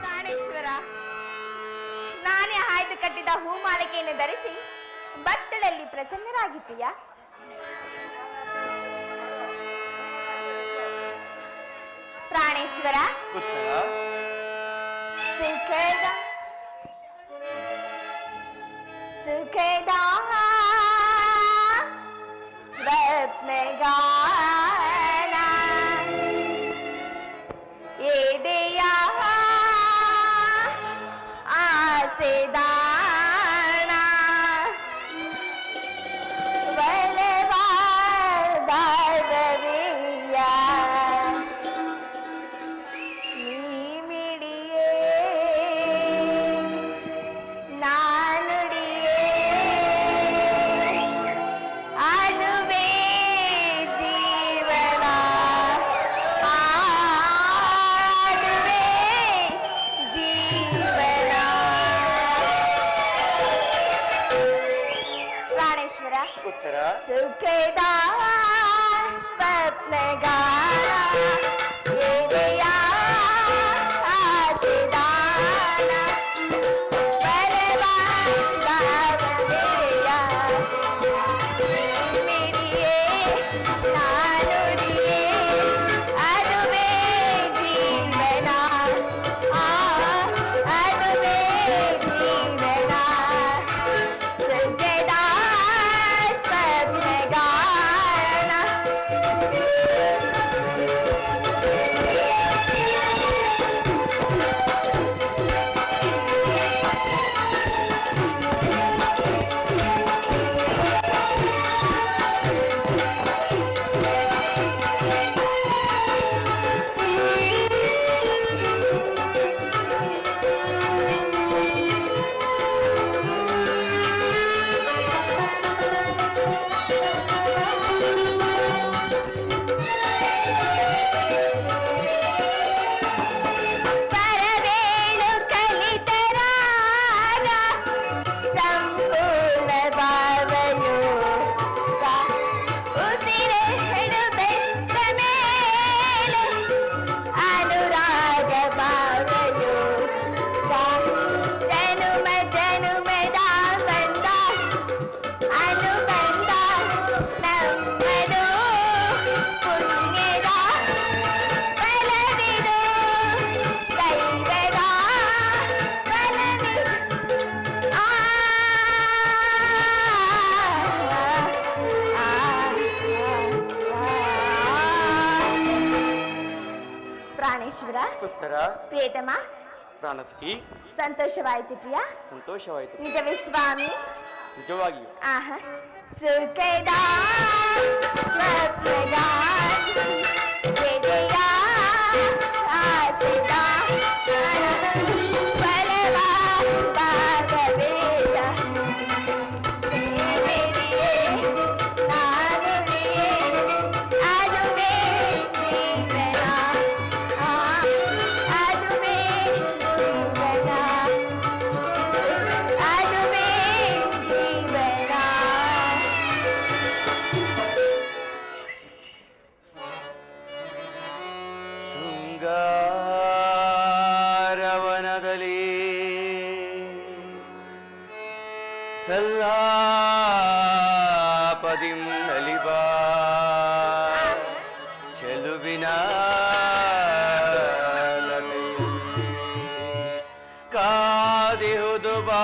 ಪ್ರಾಣೇಶ್ವರ, ನಾನೇ ಆಯ್ದು ಕಟ್ಟಿದ ಹೂಮಾಲಿಕೆಯನ್ನು ಧರಿಸಿ ಭಕ್ತರಲ್ಲಿ ಪ್ರಸನ್ನರಾಗಿದ್ದೀಯಾ? ಪ್ರಾಣೇಶ್ವರ, ಸುಖದ ಸುಖದ ಸ್ವಪ್ನಗಾನ ಎದೆಯ ಆಸೆದಾನ ಬಲವಾದವೆಯ ನೀ ಮಿಡಿಯೇ ನಾನುಡಿಯೇ ಅದುವೇ ಜೀವನ ಅದುವೇ ಜೀವನ. ಪ್ರಾಣೇಶ್ವರ, ಸುಖದ ಸ್ವಪ್ನಗಾನ ಎದೆಯ ಆಸೆದಾನ ಬಲವಾದವೆಯ ಮಿಡಿಯೇ ನಾನುಡಿಯೇ ಅದುವೇ ಜೀವನ ಅದುವೇ ಜೀವನ. ಸುಖದ ಸ್ವಪ್ನಗಾನ ಸ್ವರವೇಳು ಕಲಿತರಾಗ ಸಂಪೂರ್ಣ ಭಾವಯೋಗ ಉಸಿರೆಳು ಬೆಟ್ಟ ಮೇಲೆ ಅನುರಾಗ ಭಾವಯೋಗ ಜನುಮ ಜನುಮದ ಬಂದ ಅನುಬಂಧ ನಮ್ಮದು ಪುಣ್ಯದ ಬಲವಿದು ದೈವದ ಬಲವಿದು. ಪ್ರಾಣೇಶ್ವರ, ಪ್ರಿಯತಮ, ಪ್ರಾಣಸಖಿ, ಸಂತೋಷವಾಯಿತು ಪ್ರಿಯ? ಸಂತೋಷವಾಯಿತು. ನಿಜವೇ ಸ್ವಾಮಿ? ನಿಜವಾಗಿಯೂ. ಆಹಾ, ಸುಖದ ಸ್ವಪ್ನಗಾನ ಎದೆಯ ಆಸೆದಾನ ಬಲವಾದವೆಯ ಮಿಡಿಯೇ ನಾನುಡಿಯೇ ಅದುವೇ ಜೀವನ ಅದುವೇ ಜೀವನ ಅದುವೇ ಜೀವನ. ಶೃಂಗಾರವನದಲ್ಲಿ ಸಲ್ಲಾಪದಿಂ ನಲಿಬಾ ಚೆಲುವಿನ ಕಾದಿಹುದು ಬಾ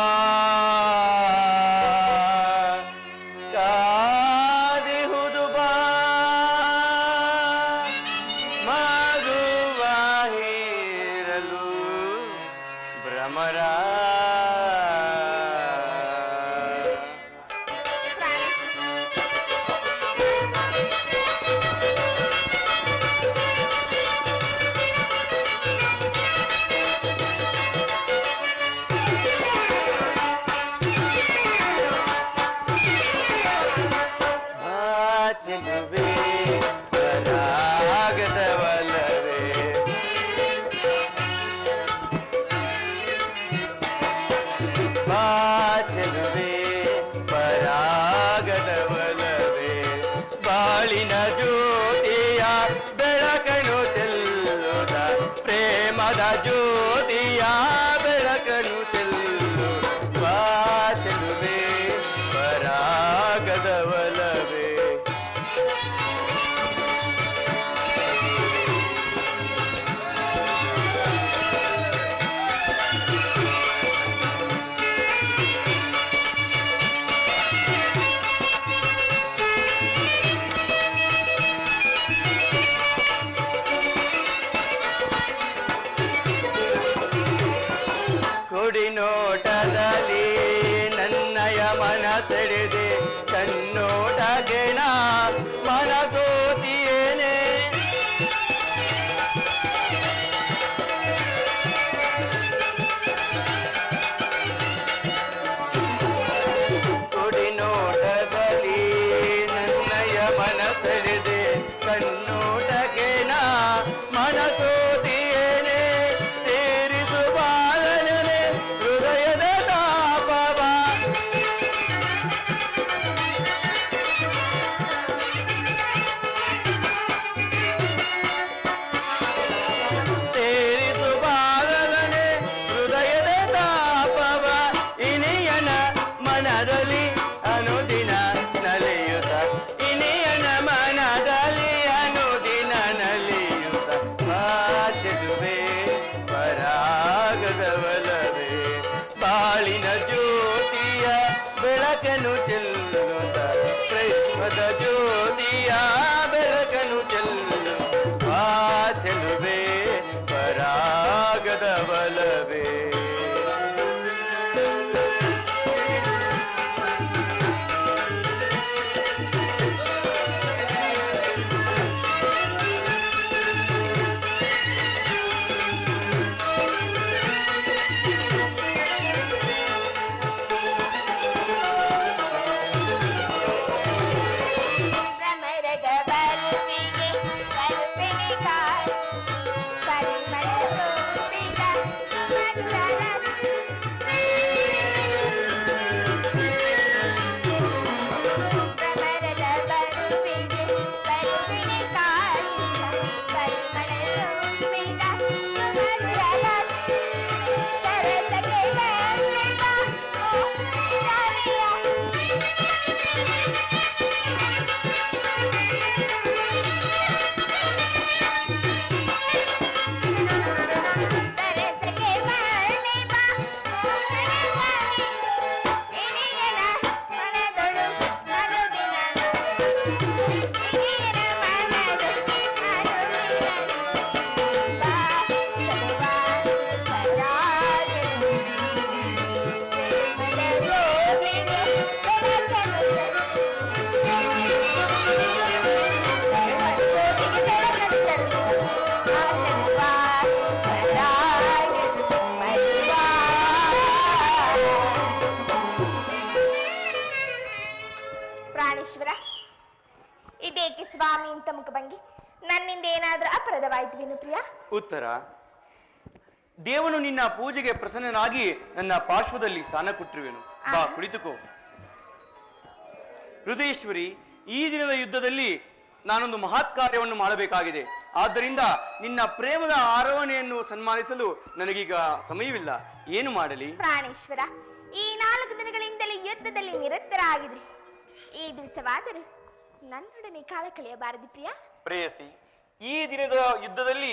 ಕಾದಿಹುದು ಬಾ ಮಧುವಾಹಿರಲು ಭ್ರಮರ. ಚೆಲುವೆ ಪರಾಗದವಲ್ಲವೇ ಬಾ ಚೆಲುವೆ ಪರಾಗದವಲ್ಲವೇ ಬಾಳಿನ ಜ್ಯೋತಿಯ ಬೆಳಕನು ಚೆಲ್ಲುತ್ತ ಪ್ರೇಮದ ಜ್ಯೋತಿಯ ಬೆಳಕನು ಚೆಲ್ಲು ಬಾ ಚೆಲುವೆ ಪರಾಗದ ಒಲವೇ. ಕುಡಿನೋಟದಲ್ಲಿ ನನ್ನಯ ಮನಸೆಳೆದೆ ಕಣ್ಣೋಟಗೆ ನಾ ಮನಸೋತಿಯೇನೆ. ಕುಡಿನೋಟದಲ್ಲಿ ನನ್ನಯ ಮನಸೆಳೆದೆ ಕಣ್ಣೋಟಗೆ ನಾ ಮನಸೋತಿಯೇನೆ. ಅನುದಿನ ನಲಿಯುತ್ತ ಇನಿಯನ ಮನದಲ್ಲಿ ಅನುದಿನ ನಲಿಯುತ್ತ ಬಾ ಚೆಲುವೆ ಪರಾಗದ ಒಲವೇ. ಬಾಳಿನ ಜ್ಯೋತಿಯ ಬೆಳಕನು ಚೆಲ್ಲುತ್ತ ಪ್ರೇಮದ ಜ್ಯೋತಿಯ ಬೆಳಕನು ಚೆಲ್ಲು ಬಾ ಚೆಲುವೆ ಪರಾಗದ ಒಲವೇ. ಪ್ರಾಣೇಶ್ವರ, ಇದೇಕೆ ಸ್ವಾಮಿ ಇಂತ ಮುಖಭಂಗಿ? ನನ್ನಿಂದ ಏನಾದ್ರೂ ಅಪರಾಧವಾಯ್ತು ವಿನುಪ್ರಿಯ? ಉತ್ತರ, ದೇವನು ನಿನ್ನ ಪೂಜೆಗೆ ಪ್ರಸನ್ನನಾಗಿ ನನ್ನ ಪಾರ್ಶ್ವದಲ್ಲಿ ಸ್ಥಾನ ಕೊಟ್ಟಿರುವೆನು. ಬಾ ಕುಳಿತುಕೋ. ಹೃದಯೇಶ್ವರಿ, ಈ ದಿನದ ಯುದ್ಧದಲ್ಲಿ ನಾನೊಂದು ಮಹತ್ ಕಾರ್ಯವನ್ನು ಮಾಡಬೇಕಾಗಿದೆ. ಆದ್ದರಿಂದ ನಿನ್ನ ಪ್ರೇಮದ ಆರೋಹಣೆಯನ್ನು ಸನ್ಮಾನಿಸಲು ನನಗೀಗ ಸಮಯವಿಲ್ಲ. ಏನು ಮಾಡಲಿ? ಪ್ರಾಣೇಶ್ವರ, ಈ 4 ದಿನಗಳಿಂದಲೇ ಯುದ್ಧದಲ್ಲಿ ನಿರತರಾಗಿದ್ರಿ. ಈ ದಿವಸವಾದರೂ ನನ್ನೊಡನೆ ಕಾಲ ಕಳೆಯಬಾರದು ಪ್ರಿಯ? ಪ್ರೇಯಸಿ, ಈ ದಿನದ ಯುದ್ಧದಲ್ಲಿ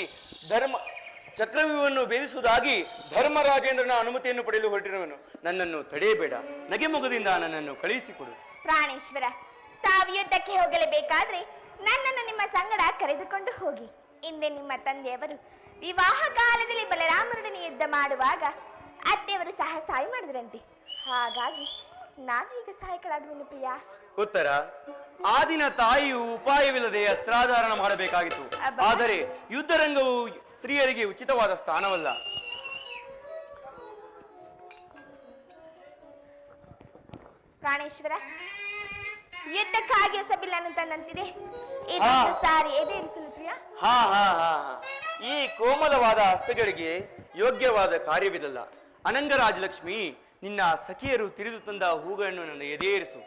ಚಕ್ರವ್ಯೂಹವನ್ನು ಭೇದಿಸುವುದಾಗಿ ಧರ್ಮರಾಜೇಂದ್ರನ ಅನುಮತಿಯನ್ನು ಪಡೆಯಲು ಹೊರಟಿರುವನು. ನನ್ನನ್ನು ತಡೆಯಬೇಡ. ನಗೆಮೊಗದಿಂದ ನನ್ನನ್ನು ಕಳುಹಿಸಿಕೊಡು. ಪ್ರಾಣೇಶ್ವರ, ತಾವು ಯುದ್ಧಕ್ಕೆ ಹೋಗಲೇಬೇಕಾದ್ರೆ ನನ್ನನ್ನು ನಿಮ್ಮ ಸಂಗಡ ಕರೆದುಕೊಂಡು ಹೋಗಿ. ಹಿಂದೆ ನಿಮ್ಮ ತಂದೆಯವರು ವಿವಾಹ ಕಾಲದಲ್ಲಿ ಬಲರಾಮರೊಡನೆ ಯುದ್ಧ ಮಾಡುವಾಗ ಅತ್ತೆಯವರು ಸಹ ಸಹಾಯ ಮಾಡಿದ್ರಂತೆ. ಹಾಗಾಗಿ ನಾನು ಈಗ ಸಹಾಯಕಳಾಗುವೆನು ಪ್ರಿಯ. ಉತ್ತರ, ಆ ದಿನ ತಾಯಿಯು ಉಪಾಯವಿಲ್ಲದೆ ಅಸ್ತ್ರಾಧಾರಣ ಮಾಡಬೇಕಾಗಿತ್ತು. ಆದರೆ ಯುದ್ಧರಂಗವು ಸ್ತ್ರೀಯರಿಗೆ ಉಚಿತವಾದ ಸ್ಥಾನವಲ್ಲ. ಪ್ರಾಣೇಶ್ವರ, ಯುದ್ಧಕ್ಕಾಗಿ ಸಬಿಲ್ಲನ್ನು ತಂದಂತಿದೆ. ಇದೊಂದು ಸಾರಿ ಎದೇರಿಸಲು ಪ್ರಿಯ. ಈ ಕೋಮಲವಾದ ಹಸ್ತಗಳಿಗೆ ಯೋಗ್ಯವಾದ ಕಾರ್ಯವಿದಲ್ಲ. ಅನಂಗರಾಜಲಕ್ಷ್ಮಿ, ನಿನ್ನ ಸಖಿಯರು ತಿರಿದು ತಂದ ಹೂಗಳನ್ನು ನನ್ನ ಎದೇರಿಸು.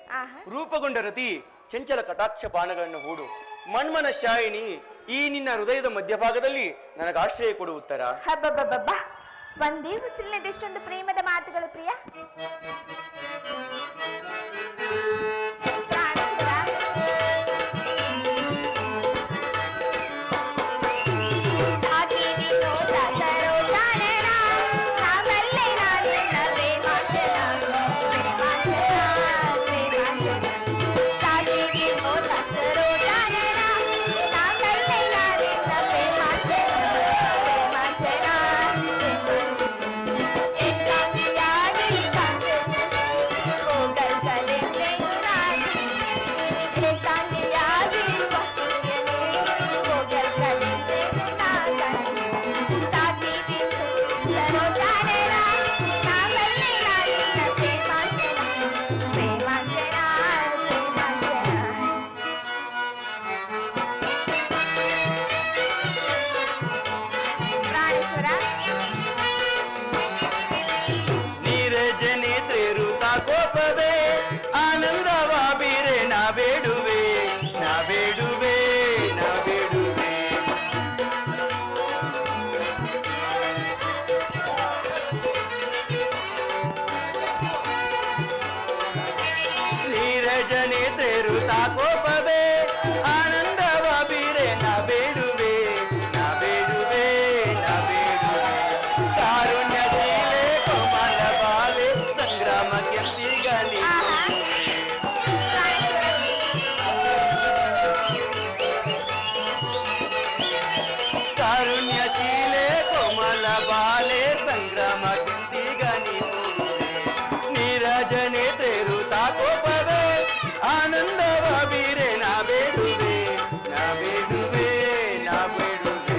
ರೂಪಗೊಂಡ ರತಿ ಚಂಚಲ ಕಟಾಕ್ಷ ಬಾಣಗಳನ್ನು ಹೂಡು. ಮನ್ಮನ ಶಾಯಿನಿ, ಈ ನಿನ್ನ ಹೃದಯದ ಮಧ್ಯಭಾಗದಲ್ಲಿ ನನಗೆ ಆಶ್ರಯ ಕೊಡು ಉತ್ತರ. ಹಬ್ಬಬ್ಬಬ್ಬ, ಒಂದೇ ಉಸಿರಿನದೆಷ್ಟೊಂದು ಪ್ರೇಮದ ಮಾತುಗಳು ಪ್ರಿಯ. ಕೋಪವೇ ಆನಂದವ ಬೀರೆ ನಾ ಬೇಡುವೆ, ನಾ ಬೇಡುವೆ, ನಾ ಬೇಡುವೆ. ಕಾರುಣ್ಯಶೀಲೆ ಕೋಮಲ ಬಾಲೆ ಸಂಗ್ರಾಮ ಕೆಂತಿಗಲಿ. ಕಾರುಣ್ಯಶೀಲೆ ಕೋಮಲ ಬಾಲೆ ಸಂಗ್ರಾಮ ಕೆಂತಿಗಲಿ. ನೀರಜನೆ ತೇರುತ್ತಾ ಕೋಪವೇ ಆನಂದವ ಬೀರೆ ನಾ ಬೇಡುವೆ, ನಾ ಬೇಡುವೆ, ನಾ ಬೇಡುವೆ.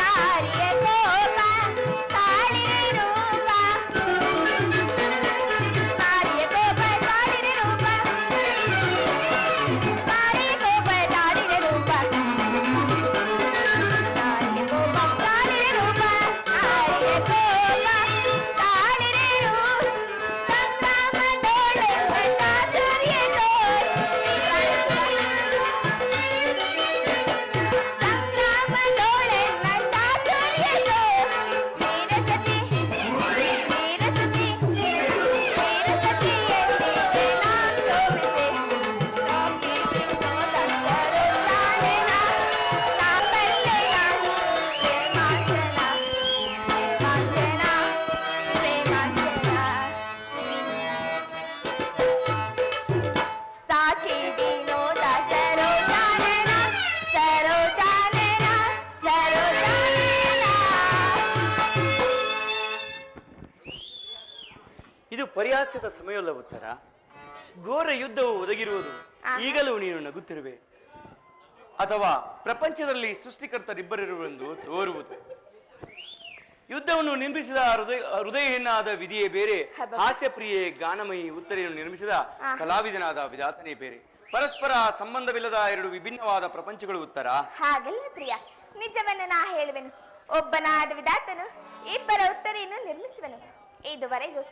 ನಾರಿಯ ಕೋಪ ತಾಳಿರೆ ರೂಪ, ನಾರಿಯ ಕೋಪ ತಾಳಿರೆ ರೂಪ, ನಾರಿಯ ಕೋಪ ತಾಳಿರೆ ರೂಪ, ನಾರಿಯ ಕೋಪ ತಾಳಿರೆ ರೂಪ, ನಾರಿಯ ಕೋಪ ತಾಳಿರೆ ರೂಪ. ಇದು ಪರಿಹಾಸ್ಯದ ಸಮಯವಲ್ಲ ಉತ್ತರ. ಘೋರ ಯುದ್ಧವು ಒದಗಿರುವುದು ಈಗಲೂ ನೀನು ನಗುತ್ತಿರುವೆ, ಅಥವಾ ಪ್ರಪಂಚದಲ್ಲಿ ಸೃಷ್ಟಿಕರ್ತರಿಬ್ಬರಿರುವೆಂದು ತೋರುವುದು. ಯುದ್ಧವನ್ನು ನಿರ್ಮಿಸಿದ ಹೃದಯಹೀನಾದ ವಿಧಿಯೇ ಬೇರೆ, ಹಾಸ್ಯಪ್ರಿಯೆ ಗಾನಮಯಿ ಉತ್ತರೆಯನ್ನು ನಿರ್ಮಿಸಿದ ಕಲಾವಿದನಾದ ವಿಧಾತನೇ ಬೇರೆ. ಪರಸ್ಪರ ಸಂಬಂಧವಿಲ್ಲದ ಎರಡು ವಿಭಿನ್ನವಾದ ಪ್ರಪಂಚಗಳು ಉತ್ತರ. ಹಾಗಲ್ಲ ಪ್ರಿಯ, ನಿಜವನ್ನು ನಾ ಹೇಳುವೆನು. ಒಬ್ಬನಾದ ವಿಧಾತನು ಇಬ್ಬರ ಉತ್ತರೆಯನ್ನು ನಿರ್ಮಿಸುವನು. ಇದುವರೆಗೂ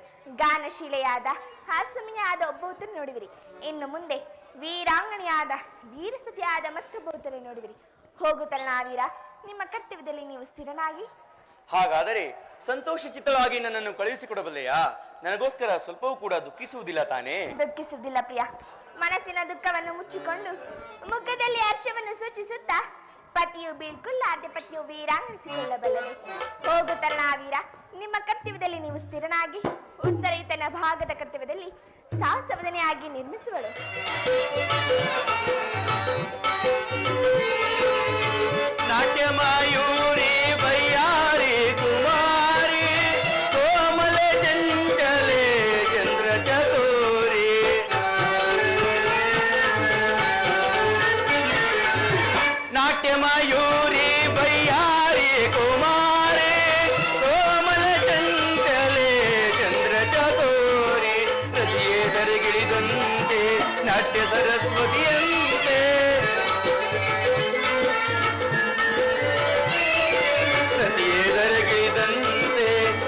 ಗಾನಶೀಲೆಯಾದ ಹಾಸ್ಯಮಯಾದ ಒಬ್ಬ ಉತ್ತರ ನೋಡುವಿರಿ. ಇನ್ನು ಮುಂದೆ ವೀರಾಂಗಣಿಯಾದ ವೀರಸತಿಯಾದ ಮತ್ತೊಬ್ಬ ಉತ್ತರ ನೋಡುವಿರಿ. ಹೋಗು ತರಣಾವೀರ, ನಿಮ್ಮ ಕರ್ತವ್ಯದಲ್ಲಿ ನೀವು ಸ್ಥಿರನಾಗಿ. ಹಾಗಾದರೆ ಸಂತೋಷ ಚಿತ್ತವಾಗಿ ನನ್ನನ್ನು ಕಳುಹಿಸಿಕೊಡಬಲ್ಲೆಯಾ? ನನಗೋಸ್ಕರ ಸ್ವಲ್ಪವೂ ಕೂಡ ದುಃಖಿಸುವುದಿಲ್ಲ ತಾನೇ? ದುಃಖಿಸುವುದಿಲ್ಲ ಪ್ರಿಯ. ಮನಸ್ಸಿನ ದುಃಖವನ್ನು ಮುಚ್ಚಿಕೊಂಡು ಮುಖದಲ್ಲಿ ಹರ್ಷವನ್ನು ಸೂಚಿಸುತ್ತಾ ಪತಿಯು ಬೀಳ್ಕೊಲ್ಲಾರ್ದೆ ಪತಿಯು ವೀರಾಂಗಣಿಸಿಕೊಳ್ಳಬಲ್ಲನೆ. ಹೋಗು ತರಣಾವೀರ, ನಿಮ್ಮ ಕರ್ತವ್ಯದಲ್ಲಿ ನೀವು ಸ್ಥಿರನಾಗಿ. ಉತ್ತರೆ ತನ್ನ ಭಾಗದ ಕರ್ತವ್ಯದಲ್ಲಿ ಸಾಹಸವದನೆಯಾಗಿ ನಿರ್ಮಿಸುವಳು. ನಾಟ್ಯಮಾಯೂರಿ ಬಯ್ಯಾರಿ ಕುಮಾರಿ ಕೋಮಲ ಚಂಚಲೆ ಚಂದ್ರ ಚತುರಿ. ನಾಟ್ಯಮಾಯೂರಿ ಬಯ್ಯಾರಿ ಕುಮಾರಿ ಕೋಮಲ ಚಂಚಲೆ ಚಂದ್ರ ಚತುರಿ. ಸತಿಯೇ ಧರೆಗಿಳಿದಂತೆ ನಾಟ್ಯ ಸರಸ್ವತಿಯಂತೆ,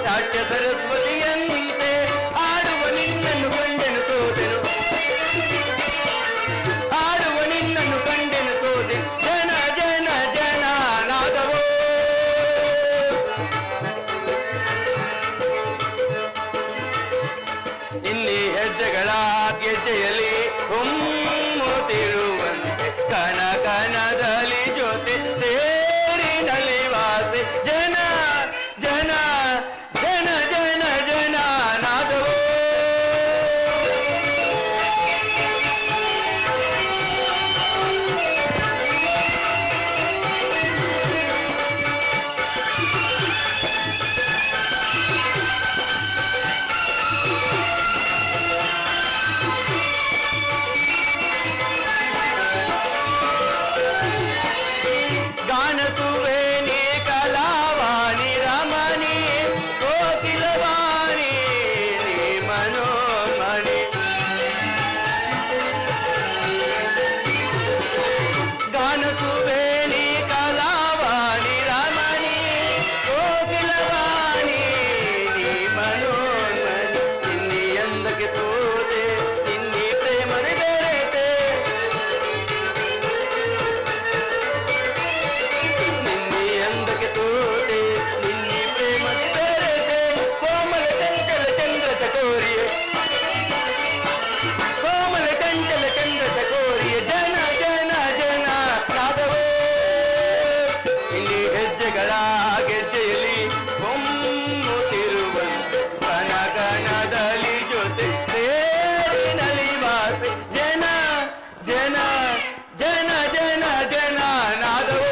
ನಾಟ್ಯ ಸರಸ್ವತಿಯಂತೆ ಆಡುವ ನಿನ್ನನ್ನು ಕಂಡೆನು ಸೋತೆನು. ಗೆಜ್ಜೆಯಲ್ಲಿ ಹೊಮ್ಮುತ್ತಿರುವಂತೆ ಕಣ ಕಣದಲ್ಲಿ ಜೊತೆ ಸೇರಿ ನಲಿವಾಸೆ ಜನ ಜನ ಜನ ಜನ ಜನ ನಾದವೋ ಗಾನಸುವೆ ನೀ ಕಲಾವಾಣಿ ರಮಣಿ ಕೋಕಿಲವಾಣಿ ನೀ ಮನೋನ್ಮಣಿ ಗಾನಸುವೆ ನೀ ಕಲಾವಾಣಿ ರಮಣಿ ಕೋಕಿಲವಾಣಿ ನೀ ಮನೋನ್ಮಣಿ ಇನ್ನಿ ಎಂದಕ್ಕೆ ಸೋತೆ ಇನ್ನಿ ಪ್ರೇಮನೆ ಬೆರೆತೆ ನಿನ್ನಿ ಎಂದಕ್ಕೆ ಸೋತೆ ನಿನ್ನಿ ಪ್ರೇಮನೆ ಬೆರೆತೆ ಕೋಮಲ ಚಂಚಲ ಚಂದ್ರ ಚಕೋರಿಯೇ ಕೋಮಲ ಚಂಚಲ ಚಂದ್ರ ಚಕೋರಿಯೇ ಜನ ಜನ ಜನ ನಾದವೋ ಇಲ್ಲಿ ಹೆಜ್ಜೆಗಳ ಗೆಜ್ಜೆಯಲ್ಲಿ ಹೊಮ್ಮುತ್ತಿರುವಂತೆ ಕಣ ಕಣದಲ್ಲಿ ಜೊತೆ ಸೇರಿ ನಲಿವಾಸೆ ಜನ ಜನ ಜನ ಜನ ಜನ ನಾದವೋ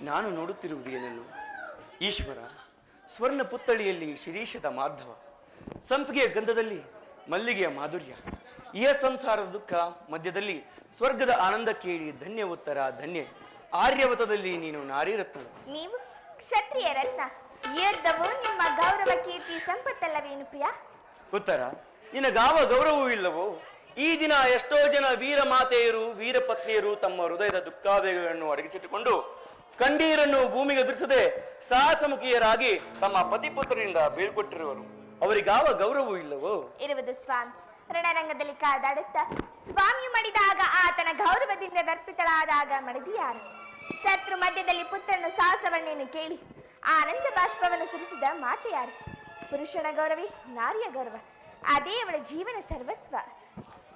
ನಾನು ನೋಡುತ್ತಿರುವುದು ಏನನ್ನು ಈಶ್ವರ ಸ್ವರ್ಣ ಪುತ್ತಳಿಯಲ್ಲಿ ಶಿರೀಷದ ಮಾರ್ಧವ ಸಂಪಿಗೆಯ ಗಂಧದಲ್ಲಿ ಮಲ್ಲಿಗೆಯ ಮಾಧುರ್ಯ ಈ ಸಂಸಾರದ ದುಃಖ ಮಧ್ಯದಲ್ಲಿ ಸ್ವರ್ಗದ ಆನಂದ ಕೇಳಿ ಧನ್ಯ ಉತ್ತರ ಧನ್ಯ ಆರ್ಯವತದಲ್ಲಿ ನೀನು ನಾರಿ ರತ್ನ ನೀವು ಕ್ಷತ್ರಿಯ ರತ್ನ. ಯುದ್ಧವು ನಿಮ್ಮ ಗೌರವ ಕೀರ್ತಿ ಸಂಪತ್ತಲ್ಲವೇನು ಪ್ರಿಯ? ಉತ್ತರ ನಿನಗಾವ ಗೌರವವೂ ಇಲ್ಲವೋ? ಈ ದಿನ ಎಷ್ಟೋ ಜನ ವೀರ ಮಾತೆಯರು ವೀರ ಪತ್ನಿಯರು ತಮ್ಮ ಹೃದಯದ ದುಃಖಾವೇಗಗಳನ್ನು ಅಡಗಿಸಿಟ್ಟುಕೊಂಡು ಕಂಡೀರನ್ನು ಭೂಮಿಗೆ ಎದುರಿಸದೆ ಸಾಹಸಮುಖಿಯರಾಗಿ ತಮ್ಮ ಪತಿಪುತ್ರರಿಂದ ಬೀಳ್ಕೊಟ್ಟಿರುವರು. ಅವರಿಗಾವ ಗೌರವವೂ ಇಲ್ಲವೋ? ಇರುವುದು ಸ್ವಾಮಿ. ರಣರಂಗದಲ್ಲಿ ಕಾದಾಡುತ್ತಾ ಸ್ವಾಮಿ ಮಡಿದಾಗ ಆತನ ಗೌರವದಿಂದ ದರ್ಪಿತಳಾದಾಗ ಮಡದಿಯಾರು. ಶತ್ರು ಮಧ್ಯದಲ್ಲಿ ಪುತ್ರನ ಸಾಹಸವನ್ನೇನು ಕೇಳಿ ಆನಂದ ಬಾಷ್ಪವನ್ನು ಸುರಿಸಿದ ಮಾತೆ ಯಾರು? ಪುರುಷನ ಗೌರವೇ ನಾರಿಯ ಗೌರವ, ಅದೇ ಅವಳ ಜೀವನ ಸರ್ವಸ್ವ.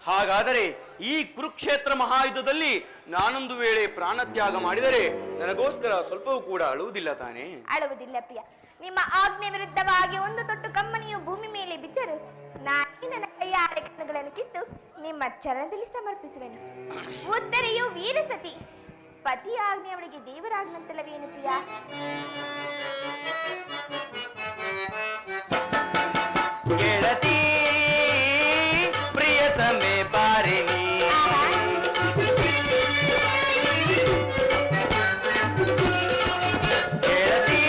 ಹಾಗಾದರೆ ಈ ಕುರುಕ್ಷೇತ್ರ ಮಹಾಯುದ್ಧದಲ್ಲಿ ನಾನೊಂದು ವೇಳೆ ಪ್ರಾಣತ್ಯಾಗ ಮಾಡಿದರೆ ನನಗೋಸ್ಕರ ಸ್ವಲ್ಪವೂ ಕೂಡ ಅಳುವುದಿಲ್ಲ ತಾನೇ? ಅಳುವುದಿಲ್ಲ ಪ್ರಿಯ. ನಿಮ್ಮ ಆಜ್ಞೆ ವಿರುದ್ಧವಾಗಿ ಒಂದು ತೊಟ್ಟು ಕಮ್ಮನಿಯು ಭೂಮಿ ಮೇಲೆ ಬಿದ್ದರು ನಾನೇ ನನ್ನ ಕೈಯಾರೆ ಕಣ್ಣುಗಳನ್ನು ಕಿತ್ತು ನಿಮ್ಮ ಚರಣದಲ್ಲಿ ಸಮರ್ಪಿಸುವೆನು. ಉತ್ತರೆಯು ವೀರಸತಿ, ಪತಿ ಆಜ್ಞೆ ಅವಳಿಗೆ ದೇವರಾಜ್ಞಂತಲ್ಲವೇನು ಪ್ರಿಯ? ಗೆಳತಿ ಪ್ರಿಯತಮೆ ಬಾರಿಣಿ ಗೆಳತಿ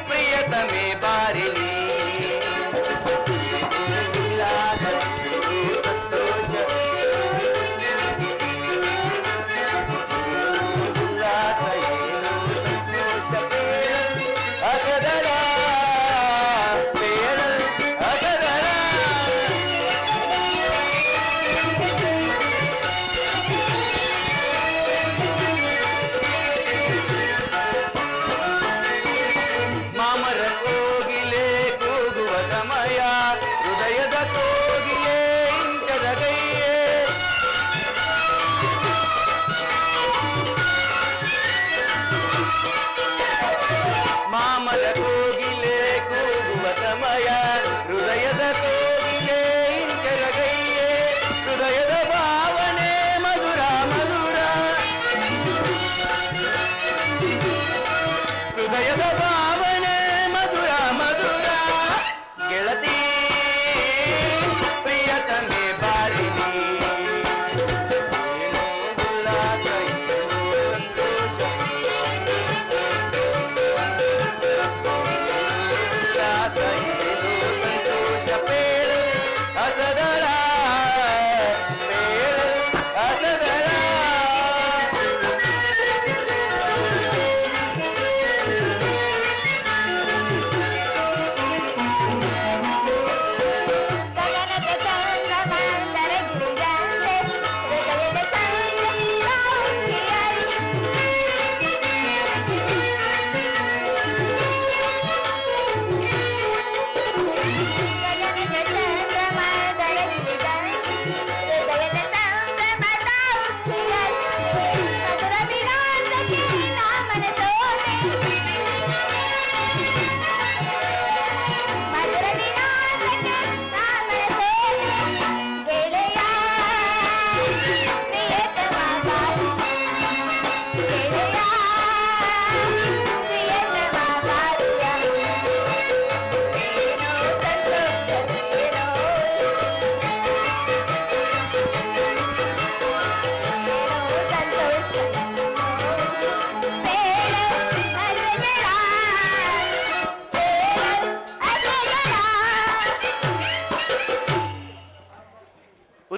ಪ್ರಿಯತಮೆ ಬಾರಿಣಿ ಅಗದ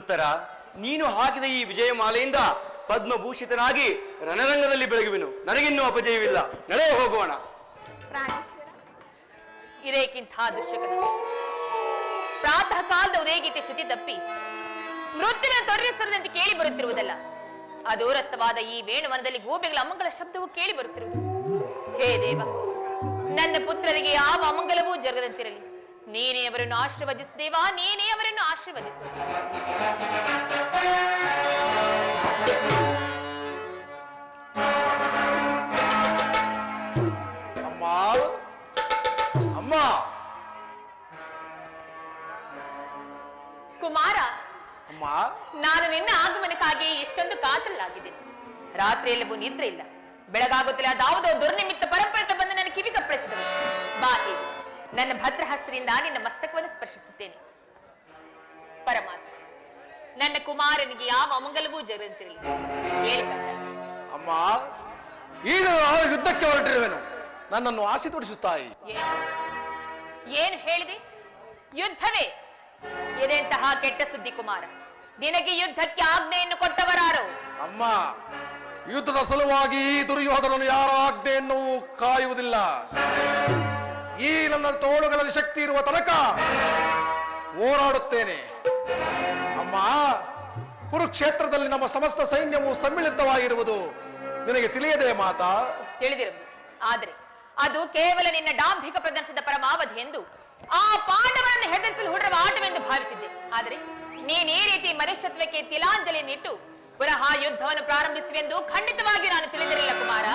ಉತ್ತರ, ನೀನು ಹಾಕಿದ ಈ ವಿಜಯಮಾಲೆಯಿಂದ ಪದ್ಮಭೂಷಿತನಾಗಿ ರಣರಂಗದಲ್ಲಿ ಬೆಳಗುವೆನು. ನನಗಿನ್ನೂ ಅಪಜಯವಿಲ್ಲ. ನಡೆಯ ಹೋಗೋಣ. ಪ್ರಾಣೇಶ್ವರ, ಇರೇಕಿಂಥ ದುಶ್ಶಕನ ಪ್ರಾತಃ ಕಾಲದ ಉದಯಗೀತೆ ಶ್ರುತಿ ತಪ್ಪಿ ಮೃತ್ಯುವಿನ ತೊಡರಿಸದಂತೆ ಕೇಳಿ ಬರುತ್ತಿರುವುದಲ್ಲ. ಅದೂರಸ್ಥವಾದ ಈ ವೇಣುವನದಲ್ಲಿ ಗೋಬೆಗಳ ಅಮಂಗಲ ಶಬ್ದವು ಕೇಳಿ ಬರುತ್ತಿರುವುದು. ಹೇ ದೇವ, ನನ್ನ ಪುತ್ರರಿಗೆ ಯಾವ ಅಮಂಗಲವೂ ಜರುಗದಂತಿರಲಿ. ನೀನೇ ಅವರನ್ನು ಆಶೀರ್ವದಿಸು ದೇವ, ನೀನೇ ಅವರನ್ನು ಆಶೀರ್ವದಿಸು. ಅಮ್ಮ ಅಮ್ಮ ಕುಮಾರ, ಅಮ್ಮ, ನಾನು ನಿನ್ನ ಆಗಮನಕ್ಕಾಗಿ ಎಷ್ಟೊಂದು ಕಾತರಲಾಗಿದ್ದೇನೆ. ರಾತ್ರಿಯೆಲ್ಲವೂ ನಿದ್ರೆ ಇಲ್ಲ. ಬೆಳಗಾಗುತ್ತಿಲ್ಲ ಅದಾವುದೋ ದುರ್ನಿಮಿತ್ತ ಪರಂಪರೆ ಬಂದು ನನ್ನ ಕಿವಿ ಕಪ್ಪಳಿಸಿದವು. ಬಾ, ಹೀಗೆ ನನ್ನ ಭದ್ರಹಸ್ತದಿಂದ ನಿನ್ನ ಮಸ್ತಕವನ್ನು ಸ್ಪರ್ಶಿಸುತ್ತೇನೆ. ಪರಮಾತ್ಮ, ನನ್ನ ಕುಮಾರನಿಗೆ ಯಾವ ಅಮಂಗಲವೂ ಜರುಗಂತಿರಲಿ. ಅಮ್ಮ, ಈಗ ನಾನು ಯುದ್ಧಕ್ಕೆ ಹೊರಟಿರುವೆನು. ನನ್ನನ್ನು ಆಸೆ ತೋರಿಸುತ್ತಾಯಿ. ಏನು ಹೇಳಿದೆ? ಯುದ್ಧವೇ? ಇದೆಂತಹ ಕೆಟ್ಟ ಸುದ್ದಿ ಕುಮಾರ. ನಿನಗೆ ಯುದ್ಧಕ್ಕೆ ಆಜ್ಞೆಯನ್ನು ಕೊಟ್ಟವರಾರು? ಅಮ್ಮ, ಯುದ್ಧದ ಸಲುವಾಗಿ ಈ ದುರ್ಯೋಧನನು ಯಾರ ಆಜ್ಞೆಯನ್ನು ಕಾಯುವುದಿಲ್ಲ. ಈ ನನ್ನ ತೋಳುಗಳಲ್ಲಿ ಶಕ್ತಿ ಇರುವ ತನಕ ಹೋರಾಡುತ್ತೇನೆ. ಅಮ್ಮ, ಕುರುಕ್ಷೇತ್ರದಲ್ಲಿ ನಮ್ಮ ಸಮಸ್ತ ಸೈನ್ಯವು ಸಮ್ಮಿಳಿತವಾಗಿರುವುದು ನಿನಗೆ ತಿಳಿಯದೆ ಮಾತಾ? ತಿಳಿದಿರುವುದು. ಆದರೆ ಅದು ಕೇವಲ ನಿನ್ನ ಡಾಂಭಿಕ ಪ್ರದರ್ಶನದ ಪರಮಾವಧಿ ಎಂದು, ಆ ಪಾಂಡವರನ್ನು ಹೆದರಿಸಲು ಹೊರಡುವ ಆಟವೆಂದು ಭಾವಿಸಿದ್ದೆ. ಆದರೆ ನೀನ್ ಈ ರೀತಿ ಮನುಷ್ಯತ್ವಕ್ಕೆ ತಿಲಾಂಜಲಿಯನ್ನಿಟ್ಟು ಪುನಃ ಯುದ್ಧವನ್ನು ಪ್ರಾರಂಭಿಸುವೆಂದು ಖಂಡಿತವಾಗಿ ನಾನು ತಿಳಿದಿರಲಿಲ್ಲ ಕುಮಾರ.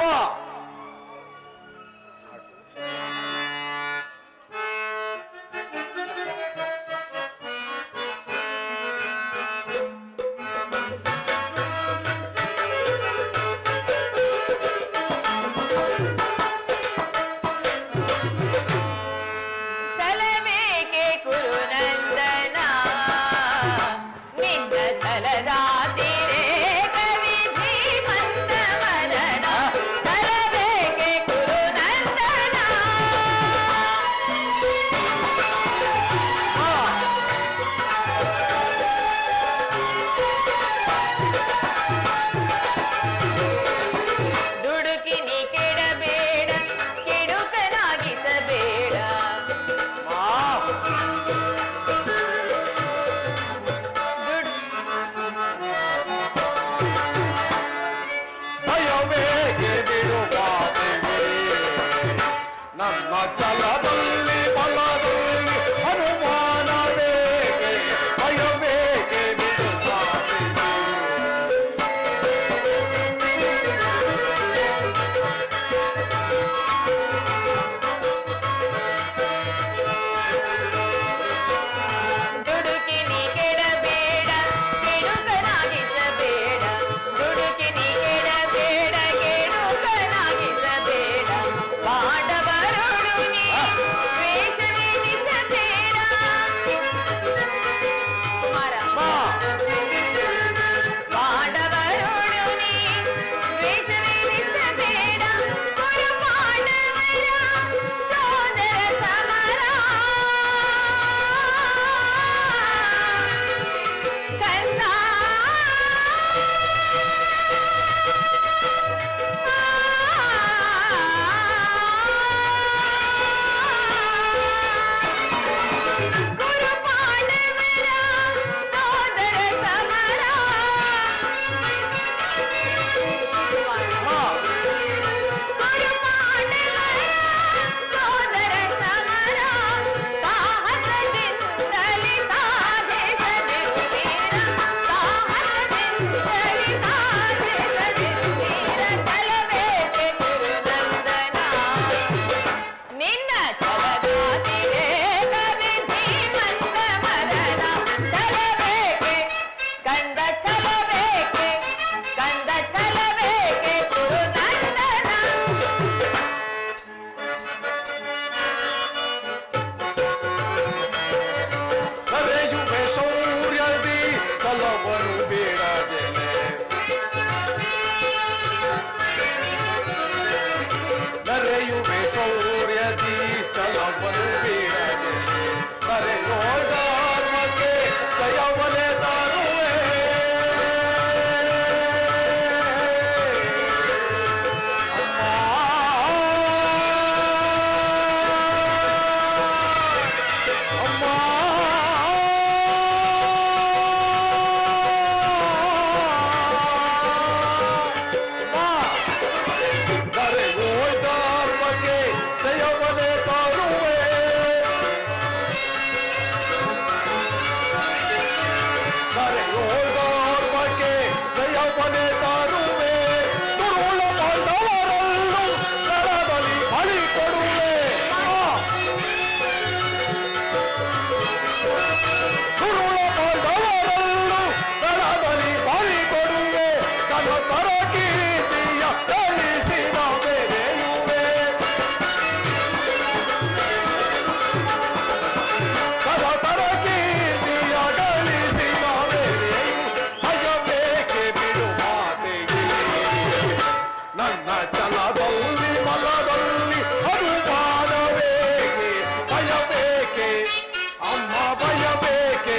ಜಯವಲೆ ತಾರುವೆ ಧರ್ಮಕ್ಕೆ ಜಯವನೆ ತರುವೆ ದುರುಳ ಪಾಂಡವರನ್ನು ರಣದಲ್ಲಿ ಬಲಿ ಕೊಡುವೆ ದುರುಳ ಪಾಂಡವರನ್ನು ರಣದಲ್ಲಿ ಬಲಿ ಕೊಡುವೆ ಕನಸರ ಕೀರ್ತಿಯ ಗಳಿಸಿದ ಬೆರೆಯುವೆ ಕನಸರ ಕೀರ್ತಿಯ ಗಳಿಸಿದ ಭಯಬೇಕೆ ಬಿಡು ಮಾತೆಗೆ ನನ್ನ ಛಲದಲ್ಲಿ ಮಲದಲ್ಲಿ ಅನುಮಾನಬೇಕೆ ಭಯಬೇಕೆ ಅಮ್ಮ ಭಯಬೇಕೆ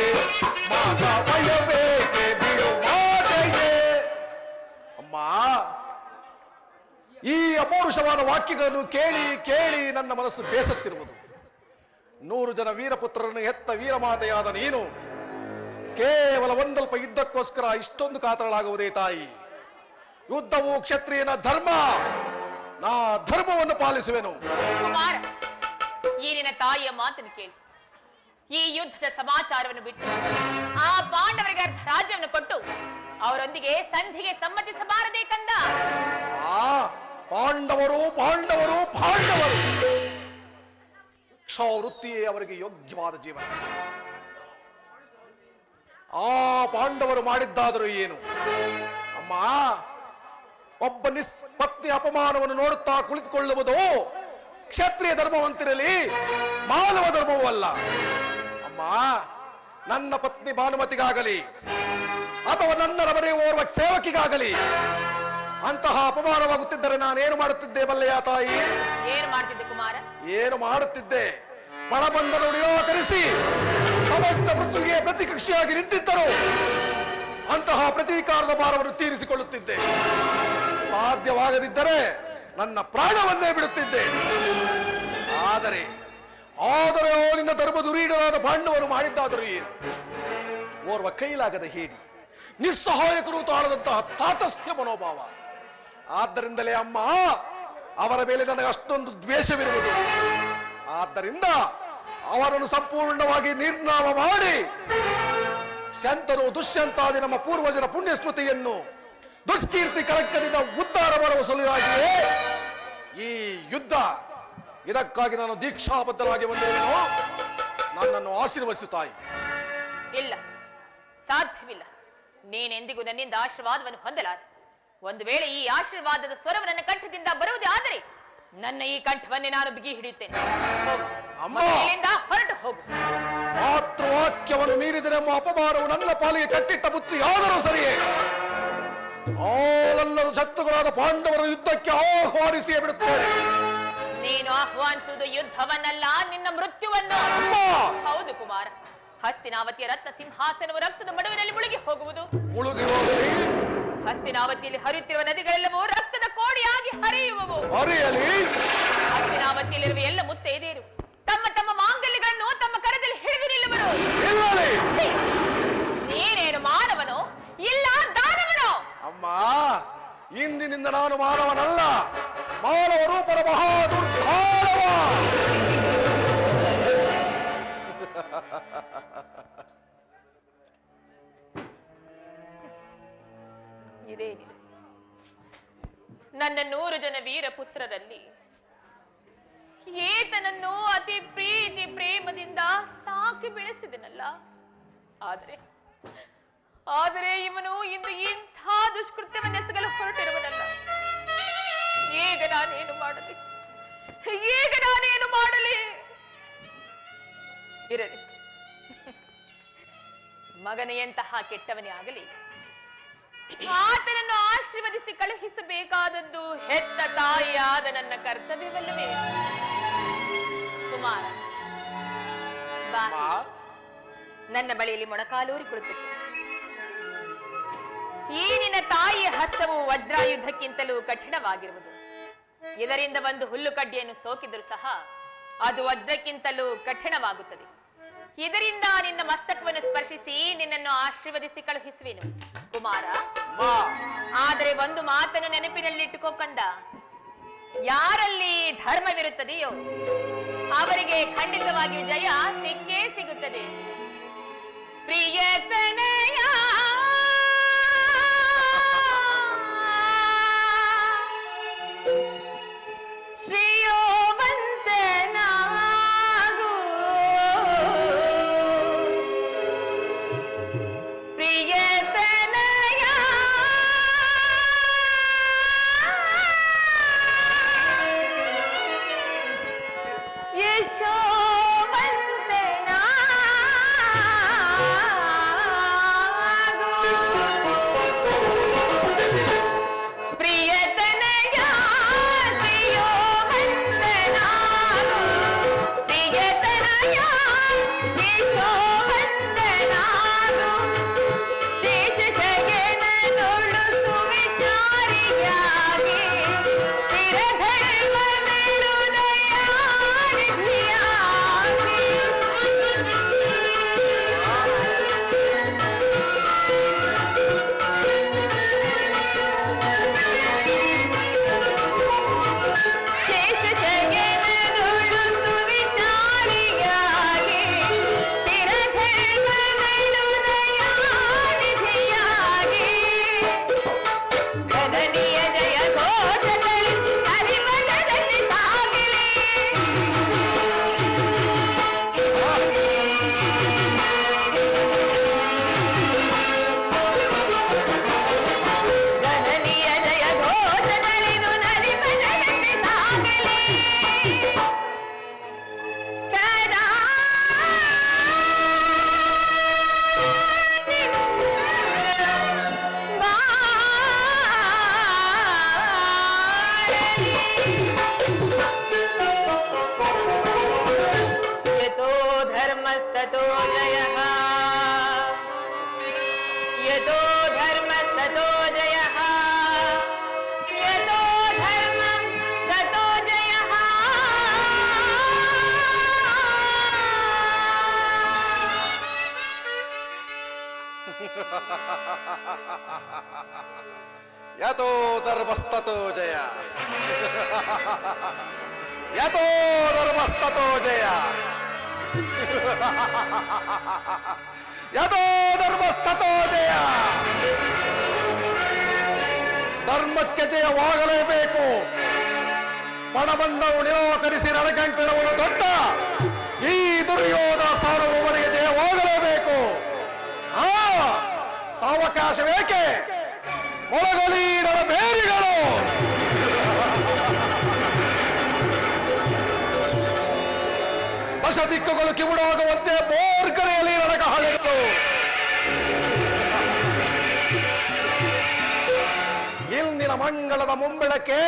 ಮಗ ಭಯಬೇಕೆ ಬಿಡು ಮಾತೆಗೆ ಅಮ್ಮ ಈ ಅಪೌರುಷವಾದ ವಾಕ್ಯಗಳನ್ನು ಕೇಳಿ ಕೇಳಿ ನನ್ನ ಮನಸ್ಸು ಬೇಸತ್ತಿರುವುದು 100 ಜನ ವೀರಪುತ್ರರನ್ನು ಹೆತ್ತ ವೀರಮಾತೆಯಾದ ನೀನು ಕೇವಲ ಒಂದಲ್ಪ ಯುದ್ಧಕ್ಕೋಸ್ಕರ ಇಷ್ಟೊಂದು ಕಾತರಳಾಗುವುದೇ ತಾಯಿ ಯುದ್ಧವು ಕ್ಷತ್ರಿಯನ ಧರ್ಮ ನಾ ಧರ್ಮವನ್ನು ಪಾಲಿಸುವೆನು ಕುಮಾರ ಈ ನಿನ್ನ ತಾಯಿಯ ಮಾತನ್ನು ಕೇಳಿ ಈ ಯುದ್ಧದ ಸಮಾಚಾರವನ್ನು ಬಿಟ್ಟು ಆ ಪಾಂಡವರಿಗೆ ಅರ್ಧ ರಾಜ್ಯವನ್ನು ಕೊಟ್ಟು ಅವರೊಂದಿಗೆ ಸಂಧಿಗೆ ಸಮ್ಮತಿಸಬಾರದೇ ಕಂದ. ಆ ಪಾಂಡವರು ಪಾಂಡವರು ಪಾಂಡವರು ಕ್ಷವೃತ್ತಿಯೇ ಅವರಿಗೆ ಯೋಗ್ಯವಾದ ಜೀವನ. ಆ ಪಾಂಡವರು ಮಾಡಿದ್ದಾದರೂ ಏನು ಅಮ್ಮ ಒಬ್ಬ ನಿಷ್ಪತ್ನಿ ಅಪಮಾನವನ್ನು ನೋಡುತ್ತಾ ಕುಳಿತುಕೊಳ್ಳುವುದು ಕ್ಷತ್ರಿಯ ಧರ್ಮವಂತಿರಲಿ ಮಾನವ ಧರ್ಮವೂ ಅಲ್ಲ ಅಮ್ಮ. ನನ್ನ ಪತ್ನಿ ಭಾನುಮತಿಗಾಗಲಿ ಅಥವಾ ನನ್ನ ರಮಣೆ ಓರ್ವ ಸೇವಕಿಗಾಗಲಿ ಅಂತಹ ಅಪಮಾನವಾಗುತ್ತಿದ್ದರೆ ನಾನೇನು ಮಾಡುತ್ತಿದ್ದೆ ಬಲ್ಲೆಯ ತಾಯಿ? ಏನು ಮಾಡ್ತಿದ್ದೆ ಕುಮಾರ? ಏನು ಮಾಡುತ್ತಿದ್ದೆ? ಬಡಬಂದನ್ನು ನಿರಾಕರಿಸಿ ಸಮಸ್ತ ಪೃಥ್ವಿಗೆ ಪ್ರತಿಕಕ್ಷಿಯಾಗಿ ನಿಂತಿದ್ದರು ಅಂತಹ ಪ್ರತೀಕಾರದ ಭಾರವನ್ನು ತೀರಿಸಿಕೊಳ್ಳುತ್ತಿದ್ದೆ. ಸಾಧ್ಯವಾಗದಿದ್ದರೆ ನನ್ನ ಪ್ರಾಣವನ್ನೇ ಬಿಡುತ್ತಿದ್ದೆ. ಆದರೆ ನಿನ್ನ ಧರ್ಮದುರೀಡರಾದ ಪಾಂಡವರು ಮಾಡಿದ್ದಾದರೂ ಏನು? ಓರ್ವ ಕೈಲಾಗದ ಹೇಡಿ ನಿಸ್ಸಹಾಯಕರು ತಾಳದಂತಹ ತಾತಸ್ಥ್ಯ ಮನೋಭಾವ. ಆದ್ದರಿಂದಲೇ ಅಮ್ಮ ಅವರ ಮೇಲೆ ನನಗೆ ಅಷ್ಟೊಂದು ದ್ವೇಷವಿರುವುದು. ಆದ್ದರಿಂದ ಅವರನ್ನು ಸಂಪೂರ್ಣವಾಗಿ ನಿರ್ನಾಮ ಮಾಡಿ ಶಂತನು ದುಷ್ಯಂತಾದಿ ನಮ್ಮ ಪೂರ್ವಜರ ಪುಣ್ಯ ಸ್ಮೃತಿಯನ್ನು ದುಷ್ಕೀರ್ತಿ ಕಳಂಕದಿಂದ ಉದ್ಧಾರ ಮಾಡುವ ಸಲುವಾಗಿಯೇ ಈ ಯುದ್ಧ. ಇದಕ್ಕಾಗಿ ನಾನು ದೀಕ್ಷಾಬದ್ಧನಾಗಿ ಬಂದಿರುವೆನು. ನನ್ನನ್ನು ಆಶೀರ್ವದಿಸು ತಾಯಿ. ಇಲ್ಲ, ಸಾಧ್ಯವಿಲ್ಲ. ನೀನೆಂದಿಗೂ ನನ್ನಿಂದ ಆಶೀರ್ವಾದವನ್ನು ಹೊಂದಲಾರೆ. ಒಂದು ವೇಳೆ ಈ ಆಶೀರ್ವಾದದ ಸ್ವರವು ನನ್ನ ಕಂಠದಿಂದ ಬರುವುದೇ ಆದರೆ ನನ್ನ ಈ ಕಂಠವನ್ನೇ ನಾನು ಬಿಗಿ ಹಿಡಿಯುತ್ತೇನೆ. ಇಲ್ಲಿಂದ ಹೊರಟು ಹೋಗು. ಮಾತೃವಾಕ್ಯವನ್ನು ಮೀರಿದರೆಂಬ ಅಪಮಾನವು ನನ್ನ ಪಾಲಿಗೆ ಕಟ್ಟಿಟ್ಟ ಬುತ್ತಿ ಆದರೂ ಸರಿಯೇ ಆಲೆಲ್ಲರೂ ಶತ್ರುಗಳಾದ ಪಾಂಡವರು ಯುದ್ಧಕ್ಕೆ ಆಹ್ವಾನಿಸಿಯೇ ಬಿಡುತ್ತೇನೆ. ನೀನು ಆಹ್ವಾನಿಸುವುದು ಯುದ್ಧವನ್ನಲ್ಲ, ನಿನ್ನ ಮೃತ್ಯುವನ್ನು. ಹೌದು ಕುಮಾರ, ಹಸ್ತಿನಾವತಿಯ ರತ್ನ ಸಿಂಹಾಸನವು ರಕ್ತದ ಮಡುವಿನಲ್ಲಿ ಮುಳುಗಿ ಹೋಗುವುದು. ಮುಳುಗಿ ಹೋಗಲಿ. ಹಸ್ತಿನಾವತಿಯಲ್ಲಿ ಹರಿಯುತ್ತಿರುವ ನದಿಗಳೆಲ್ಲವೂ ರಕ್ತದ ಕೋಡಿಯಾಗಿ ಹರಿಯುವವು. ಹಸ್ತಿನಾವತಿಯಲ್ಲಿರುವ ಎಲ್ಲ ಮುತ್ತೈದೆಯರು ತಮ್ಮ ತಮ್ಮ ಮಾಂಗಲ್ಯಗಳನ್ನು ತಮ್ಮ ಕರದಲ್ಲಿ ಹಿಡಿದು ನಿಲ್ಲುವರು. ನೀನೇನು ಮಾನವನೋ ಇಲ್ಲ ದಾನವನೋ? ಅಮ್ಮ, ಇಂದಿನಿಂದ ನಾನು ಮಾನವನಲ್ಲ, ಮಾನವ ರೂಪದ ಮಹಾದುರ್ಧಾರವ. ಇದೇನಿದೆ? ನನ್ನ 100 ಜನ ವೀರಪುತ್ರರಲ್ಲಿ ಏತನನ್ನು ಅತಿ ಪ್ರೀತಿ ಪ್ರೇಮದಿಂದ ಸಾಕಿ ಬೆಳೆಸಿದನಲ್ಲ. ಆದರೆ ಇವನು ಇಂದು ಇಂಥ ದುಷ್ಕೃತ್ಯವನ್ನೆಸಗಲು ಹೊರಟಿರುವನಲ್ಲ. ಈಗ ನಾನೇನು ಮಾಡಲಿ? ಇರಲಿ, ಮಗನೆಯಂತಹ ಕೆಟ್ಟವನೇ ಆಗಲಿ, ಆತನನ್ನು ಆಶೀರ್ವದಿಸಿ ಕಳುಹಿಸಬೇಕಾದದ್ದು ಹೆತ್ತ ತಾಯಿಯಾದ ನನ್ನ ಕರ್ತವ್ಯವಲ್ಲವೇ? ಕುಮಾರ, ಬಾ, ನನ್ನ ಬಳಿಯಲ್ಲಿ ಮೊಣಕಾಲೂರಿ ಕುಳಿತಿತ್ತು. ಈ ನಿನ್ನ ತಾಯಿಯ ಹಸ್ತವು ವಜ್ರಾಯುಧಕ್ಕಿಂತಲೂ ಕಠಿಣವಾಗಿರುವುದು. ಇದರಿಂದ ಒಂದು ಹುಲ್ಲು ಕಡ್ಡಿಯನ್ನು ಸೋಕಿದರೂ ಸಹ ಅದು ವಜ್ರಕ್ಕಿಂತಲೂ ಕಠಿಣವಾಗುತ್ತದೆ. ಇದರಿಂದ ನಿನ್ನ ಮಸ್ತಕವನ್ನು ಸ್ಪರ್ಶಿಸಿ ನಿನ್ನನ್ನು ಆಶೀರ್ವದಿಸಿ ಕಳುಹಿಸುವೆನು ಕುಮಾರ. ಆದರೆ ಒಂದು ಮಾತನ್ನು ನೆನಪಿನಲ್ಲಿಟ್ಟುಕೋ ಕಂದ, ಯಾರಲ್ಲಿ ಧರ್ಮವಿರುತ್ತದೆಯೋ ಅವರಿಗೆ ಖಂಡಿತವಾಗಿಯೂ ಜಯ ಸಿಕ್ಕೇ ಸಿಗುತ್ತದೆ. ಪ್ರಿಯತನಯ ಶ್ರೀಯೋವಂತನಾಗು ಪ್ರಿಯತನಯ ಧರ್ಮಸ್ತೋ ಜಯಃ ಯತೋ ಧರ್ಮಸ್ತೋ ಜಯಃ ಯತೋ ಧರ್ಮಂ ತತೋ ಜಯಃ ಯತೋ ಧರ್ಮಸ್ತತೋ ಜಯ ಯತೋ ಧರ್ಮಸ್ತತೋ ಜಯ ಯತೋ ಧರ್ಮಸ್ತತೋ ಜಯ. ಧರ್ಮಕ್ಕೆ ಜಯವಾಗಲೇಬೇಕು. ಪಣಬಂಧವು ನಿರಾಕರಿಸಿ ನರಕಂಕಣವನ್ನು ದೊಡ್ಡ ಈ ದುರ್ಯೋಧನ ಸಾರ್ವಭೌಮನಿಗೆ ಜಯವಾಗಲೇಬೇಕು. ಸಾವಕಾಶವೇಕೆ? ಮೊಳಗಲಿ ನರಬೇರಿಗಳು. ದಶ ದಿಕ್ಕುಗಳು ಕಿವುಡಾಗುವಂತೆ ಬೋರ್ಕರೆಯಲ್ಲಿ ನರಕ ಹಳೆಗಳು. ಇಂದಿನ ಮಂಗಳದ ಮುಂಬೆಳಕೆ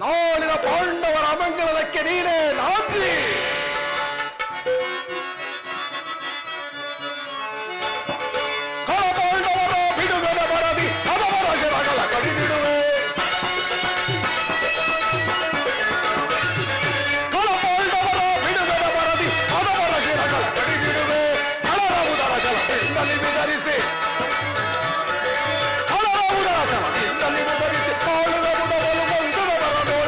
ನಾಳಿನ ಪಾಂಡವರ ಅಮಂಗಳಕ್ಕೆ ನೀನೇ ನಾದ್ರಿ. ಪಾಂಡವರ ಬಿಡುಗಡೆ ಬರದಿ ಹದವರ ಶಿರಗಳ ಕಡಿ ಬಿಡುವೆ. ಪಾಂಡವರ ಬಿಡುಗಡೆ ಬರದಿ ಹದವರ ಶಿರಗಳ ಕಡಿ ಬಿಡುವೆ. ಹಳರ ಉದರ ಜಲದಿಂದಲಿ ವಿಧರಿಸಿ ಹಳರ ಉದರ ಜಲದಿಂದಲಿ ವಿಧರಿಸಿ ಕಾಳುವೆ ಮುದವಲು ಬಂಧುವ ಬರದು.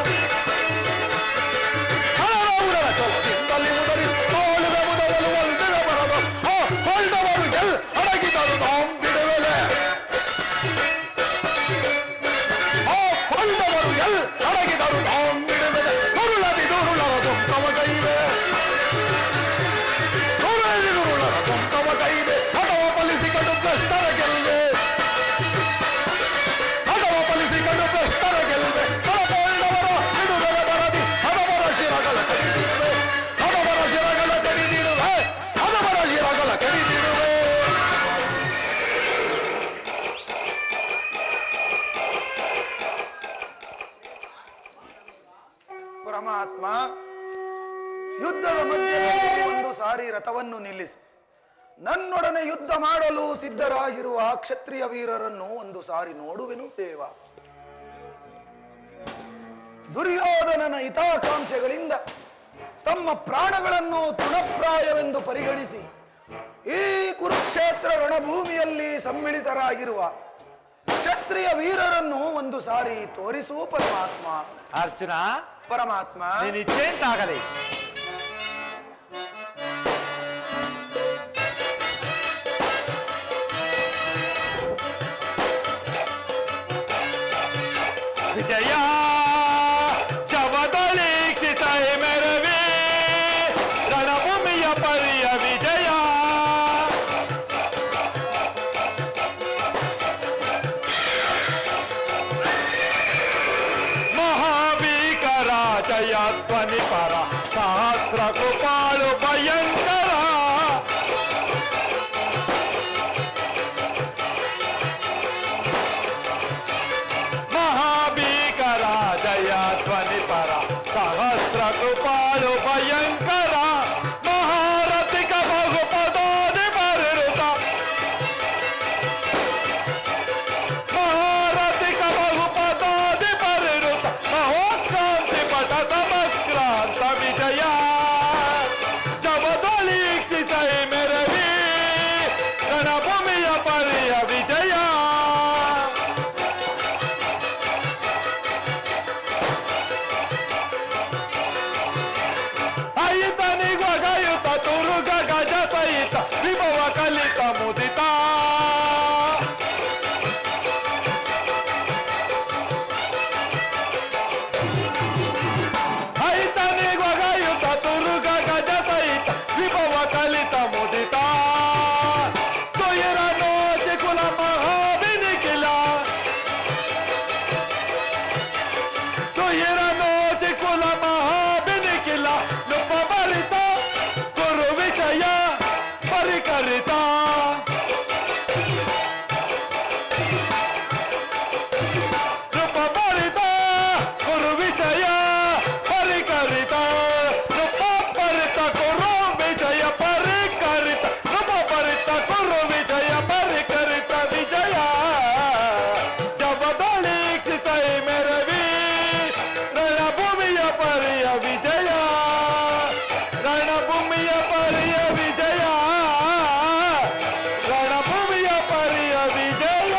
ಹಳರ ಉದರ ಜಲದಿಂದಲಿ ವಿಧರಿಸಿ ಕಾಳುವೆ ಮುದವಲು ಬಂಧುವ ಬರದು. ಪಾಂಡವರು ಅಡಗಿದರು ನಾಂ ಬಿಡುವೆಲೆ. ಪಾಂಡವರು ಅಡಗಿದರು ನಾಂ ಬಿಡುವೆಲೆ. ದುರುಳದಿ ದುರುಳರ ಧ್ವಂಸವಗೈವೆ. ದುರುಳದಿ ದುರುಳರ ಧ್ವಂಸವಗೈವೆ. ಹಠವ ಫಲಿಸಿಕೊಂಡು ಭ್ರಷ್ಟರ ಗೆಲ್ವೆ. ಹಠವ ಫಲಿಸಿಕೊಂಡು ಭ್ರಷ್ಟರ ಗೆಲ್ವೆ. ಪಾಂಡವರ ಬಿಡುಗಡೆ ಬರದಿ ಹದವರ ಶಿರಗಳ ಕಡಿದಿರುವೆ. ಹದವರ ಶಿರಗಳ ಕಡಿದಿರುವೆ. ಹದವರ ಶಿರಗಳ ಕಡಿದಿರುವೆ. ಪರಮಾತ್ಮ, ಯುದ್ಧದ ಮಧ್ಯದಲ್ಲಿ ಒಂದು ಸಾರಿ ರಥವನ್ನು ನಿಲ್ಲಿಸು. ನನ್ನೊಡನೆ ಯುದ್ಧ ಮಾಡಲು ಸಿದ್ಧರಾಗಿರುವ ಕ್ಷತ್ರಿಯ ವೀರರನ್ನು ಒಂದು ಸಾರಿ ನೋಡುವೆನು ದೇವ. ದುರ್ಯೋಧನನ ಹಿತಾಕಾಂಕ್ಷೆಗಳಿಂದ ತಮ್ಮ ಪ್ರಾಣಗಳನ್ನು ತೃಣಪ್ರಾಯವೆಂದು ಪರಿಗಣಿಸಿ ಈ ಕುರುಕ್ಷೇತ್ರ ರಣಭೂಮಿಯಲ್ಲಿ ಸಮ್ಮಿಳಿತರಾಗಿರುವ ಕ್ಷತ್ರಿಯ ವೀರರನ್ನು ಒಂದು ಸಾರಿ ತೋರಿಸು ಪರಮಾತ್ಮ. ಅರ್ಜುನ, ಪರಮಾತ್ಮ, ನೀನು ಇಚ್ಛೆಂತಾಗಲಿ. ವಿಜಯ ಜವದೊಳೀಕ್ಷಿಸೈ ಮೆರವಿ ರಣಭೂಮಿಯ ಪರಿಯ ವಿಜಯ ಮಹಾಭೀಕರ ಜಯ ಧ್ವನಿ ಪರ ಸಹಸ್ರ ಕೃಪಾಳು ಭಯಂಕರ ಮಹಾಭೀಕರ ಜಯ ಧ್ವನಿ ಪರ ಸಹಸ್ರ ಕೃಪಾಳು ಭಯಂಕರ ಮಹಾರಥಿಕ ಬಹುಪದಾದಿ ಪರಿರುತ ಮಹಾರಥಿಕ ಬಹುಪದಾದಿ ಪರಿರುತ ಮಹೋತ್ಕಾಂತಿ ಪಟ ಸಮಕ್ರಾಂತ ವಿಜಯ ಜವದೊಳೀಕ್ಷಿಸೈ ಮೆರವಿ ರಣಭೂಮಿಯ ಪರಿಯ ವಿಜಯ ಅಯಿತನಿಗೊಗಯುತ ತುರುಗ ಗಜ ಸಹಿತ ವಿಭವ ಕಲಿತ ಮುದಿತ ಅಯಿತನಿಗೊಗಯುತ ತುರುಗ ಗಜ ಸಹಿತ ವಿಭವ ಕಲಿತ ಮುದಿತ ತುಯರ ನೋಚಿ ಕುಲ ಮಹಾಬಿನಿಖಿಲ ತುಯರ ನೋಚಿ ಕುಲ ಮಹಾಬಿನಿಖಿಲ ನುಪ ಭರಿತ ಕುರು ವಿಷಯ ಪರಿಕರಿತ ನುಪ ಭರಿತ ಕುರು ವಿಷಯ ಪರಿಕರಿತ ನುಪ ಭರಿತ ಕುರು ವಿಷಯ ಪರಿಕರಿತ ನುಪ ಭರಿತ ಕುರು ವಿಷಯ ಪರಿಕರಿತ ವಿಜಯ ಜವದೊಳೀಕ್ಷಿಸೈ ಮೆರವಿ ರಣಭೂಮಿಯ ಪರಿಯ ವಿಜಯ ರಣಭೂಮಿಯ ಪರಿಯ ವಿಜಯ ರಣಭೂಮಿಯ ಪರಿಯ ವಿಜಯ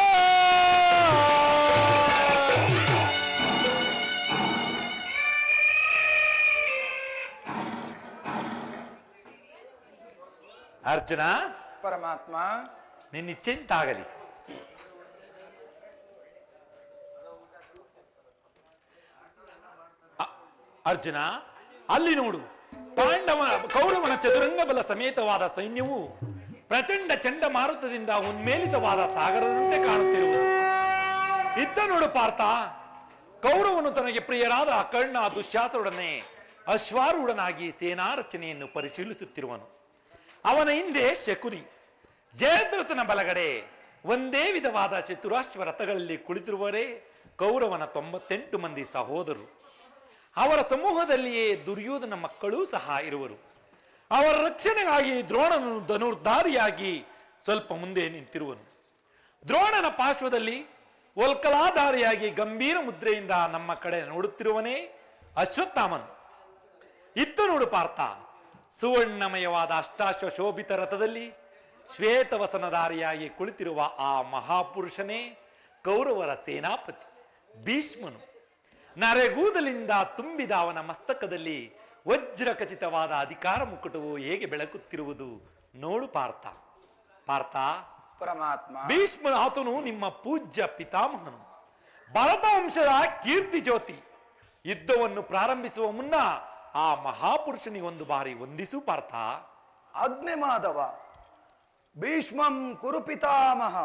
ಅರ್ಜುನ ಪರಮಾತ್ಮ ನಿನ್ನಿಚ್ಛೆಂತಾಗಲಿ ಅರ್ಜುನ ಅಲ್ಲಿ ನೋಡು ಕೌರವನ ಚದುರಂಗ ಬಲ ಸಮೇತವಾದ ಸೈನ್ಯವು ಪ್ರಚಂಡ ಚಂಡಮಾರುತದಿಂದ ಉನ್ಮೇಲಿತವಾದ ಸಾಗರದಂತೆ ಕಾಣುತ್ತಿರುವುದು. ಇತ್ತ ನೋಡು ಪಾರ್ಥ, ಕೌರವನು ತನಗೆ ಪ್ರಿಯರಾದ ಅಕರ್ಣ ದುಶ್ಯಾಸರೊಡನೆ ಅಶ್ವಾರೂಢನಾಗಿ ಸೇನಾ ರಚನೆಯನ್ನು ಪರಿಶೀಲಿಸುತ್ತಿರುವನು. ಅವನ ಹಿಂದೆ ಶಕುನಿ, ಜಯದ್ರಥನ ಬಲಗಡೆ ಒಂದೇ ವಿಧವಾದ ಚತುರಾಶ್ವ ರಥಗಳಲ್ಲಿ ಕುಳಿತಿರುವರೇ ಕೌರವನ 98 ಮಂದಿ ಸಹೋದರರು. ಅವರ ಸಮೂಹದಲ್ಲಿಯೇ ದುರ್ಯೋಧನ ಮಕ್ಕಳೂ ಸಹ ಇರುವರು. ಅವರ ರಕ್ಷಣೆಗಾಗಿ ದ್ರೋಣನು ಧನುರ್ಧಾರಿಯಾಗಿ ಸ್ವಲ್ಪ ಮುಂದೆ ನಿಂತಿರುವನು. ದ್ರೋಣನ ಪಾರ್ಶ್ವದಲ್ಲಿ ಒಲ್ಕಲಾಧಾರಿಯಾಗಿ ಗಂಭೀರ ಮುದ್ರೆಯಿಂದ ನಮ್ಮ ಕಡೆ ನೋಡುತ್ತಿರುವನೇ ಅಶ್ವತ್ಥಾಮನು. ಇತ್ತು ನೋಡು ಪಾರ್ಥ, ಸುವರ್ಣಮಯವಾದ ಅಷ್ಟಾಶ್ವ ಶೋಭಿತ ರಥದಲ್ಲಿ ಶ್ವೇತವಸನಧಾರಿಯಾಗಿ ಕುಳಿತಿರುವ ಆ ಮಹಾಪುರುಷನೇ ಕೌರವರ ಸೇನಾಪತಿ ಭೀಷ್ಮನು. ನರೆಗೂದಲಿಂದ ತುಂಬಿದ ಅವನ ಮಸ್ತಕದಲ್ಲಿ ವಜ್ರ ಖಚಿತವಾದ ಅಧಿಕಾರ ಮುಕುಟವು ಹೇಗೆ ಬೆಳಕುತ್ತಿರುವುದು ನೋಡು ಪಾರ್ಥ. ಪಾರ್ಥ, ಪರಮಾತ್ಮ ಭೀಷ್ಮನ ಆತನು ನಿಮ್ಮ ಪೂಜ್ಯ ಪಿತಾಮಹನು, ಭರತವಂಶದ ಕೀರ್ತಿ ಜ್ಯೋತಿ. ಯುದ್ಧವನ್ನು ಪ್ರಾರಂಭಿಸುವ ಮುನ್ನ ಆ ಮಹಾಪುರುಷನಿಗೊಂದು ಬಾರಿ ವಂದಿಸು ಪಾರ್ಥ. ಆಜ್ಞೆ ಮಾಧವ. ಭೀಷ್ಮಂ ಕುರು ಪಿತಾಮಹ.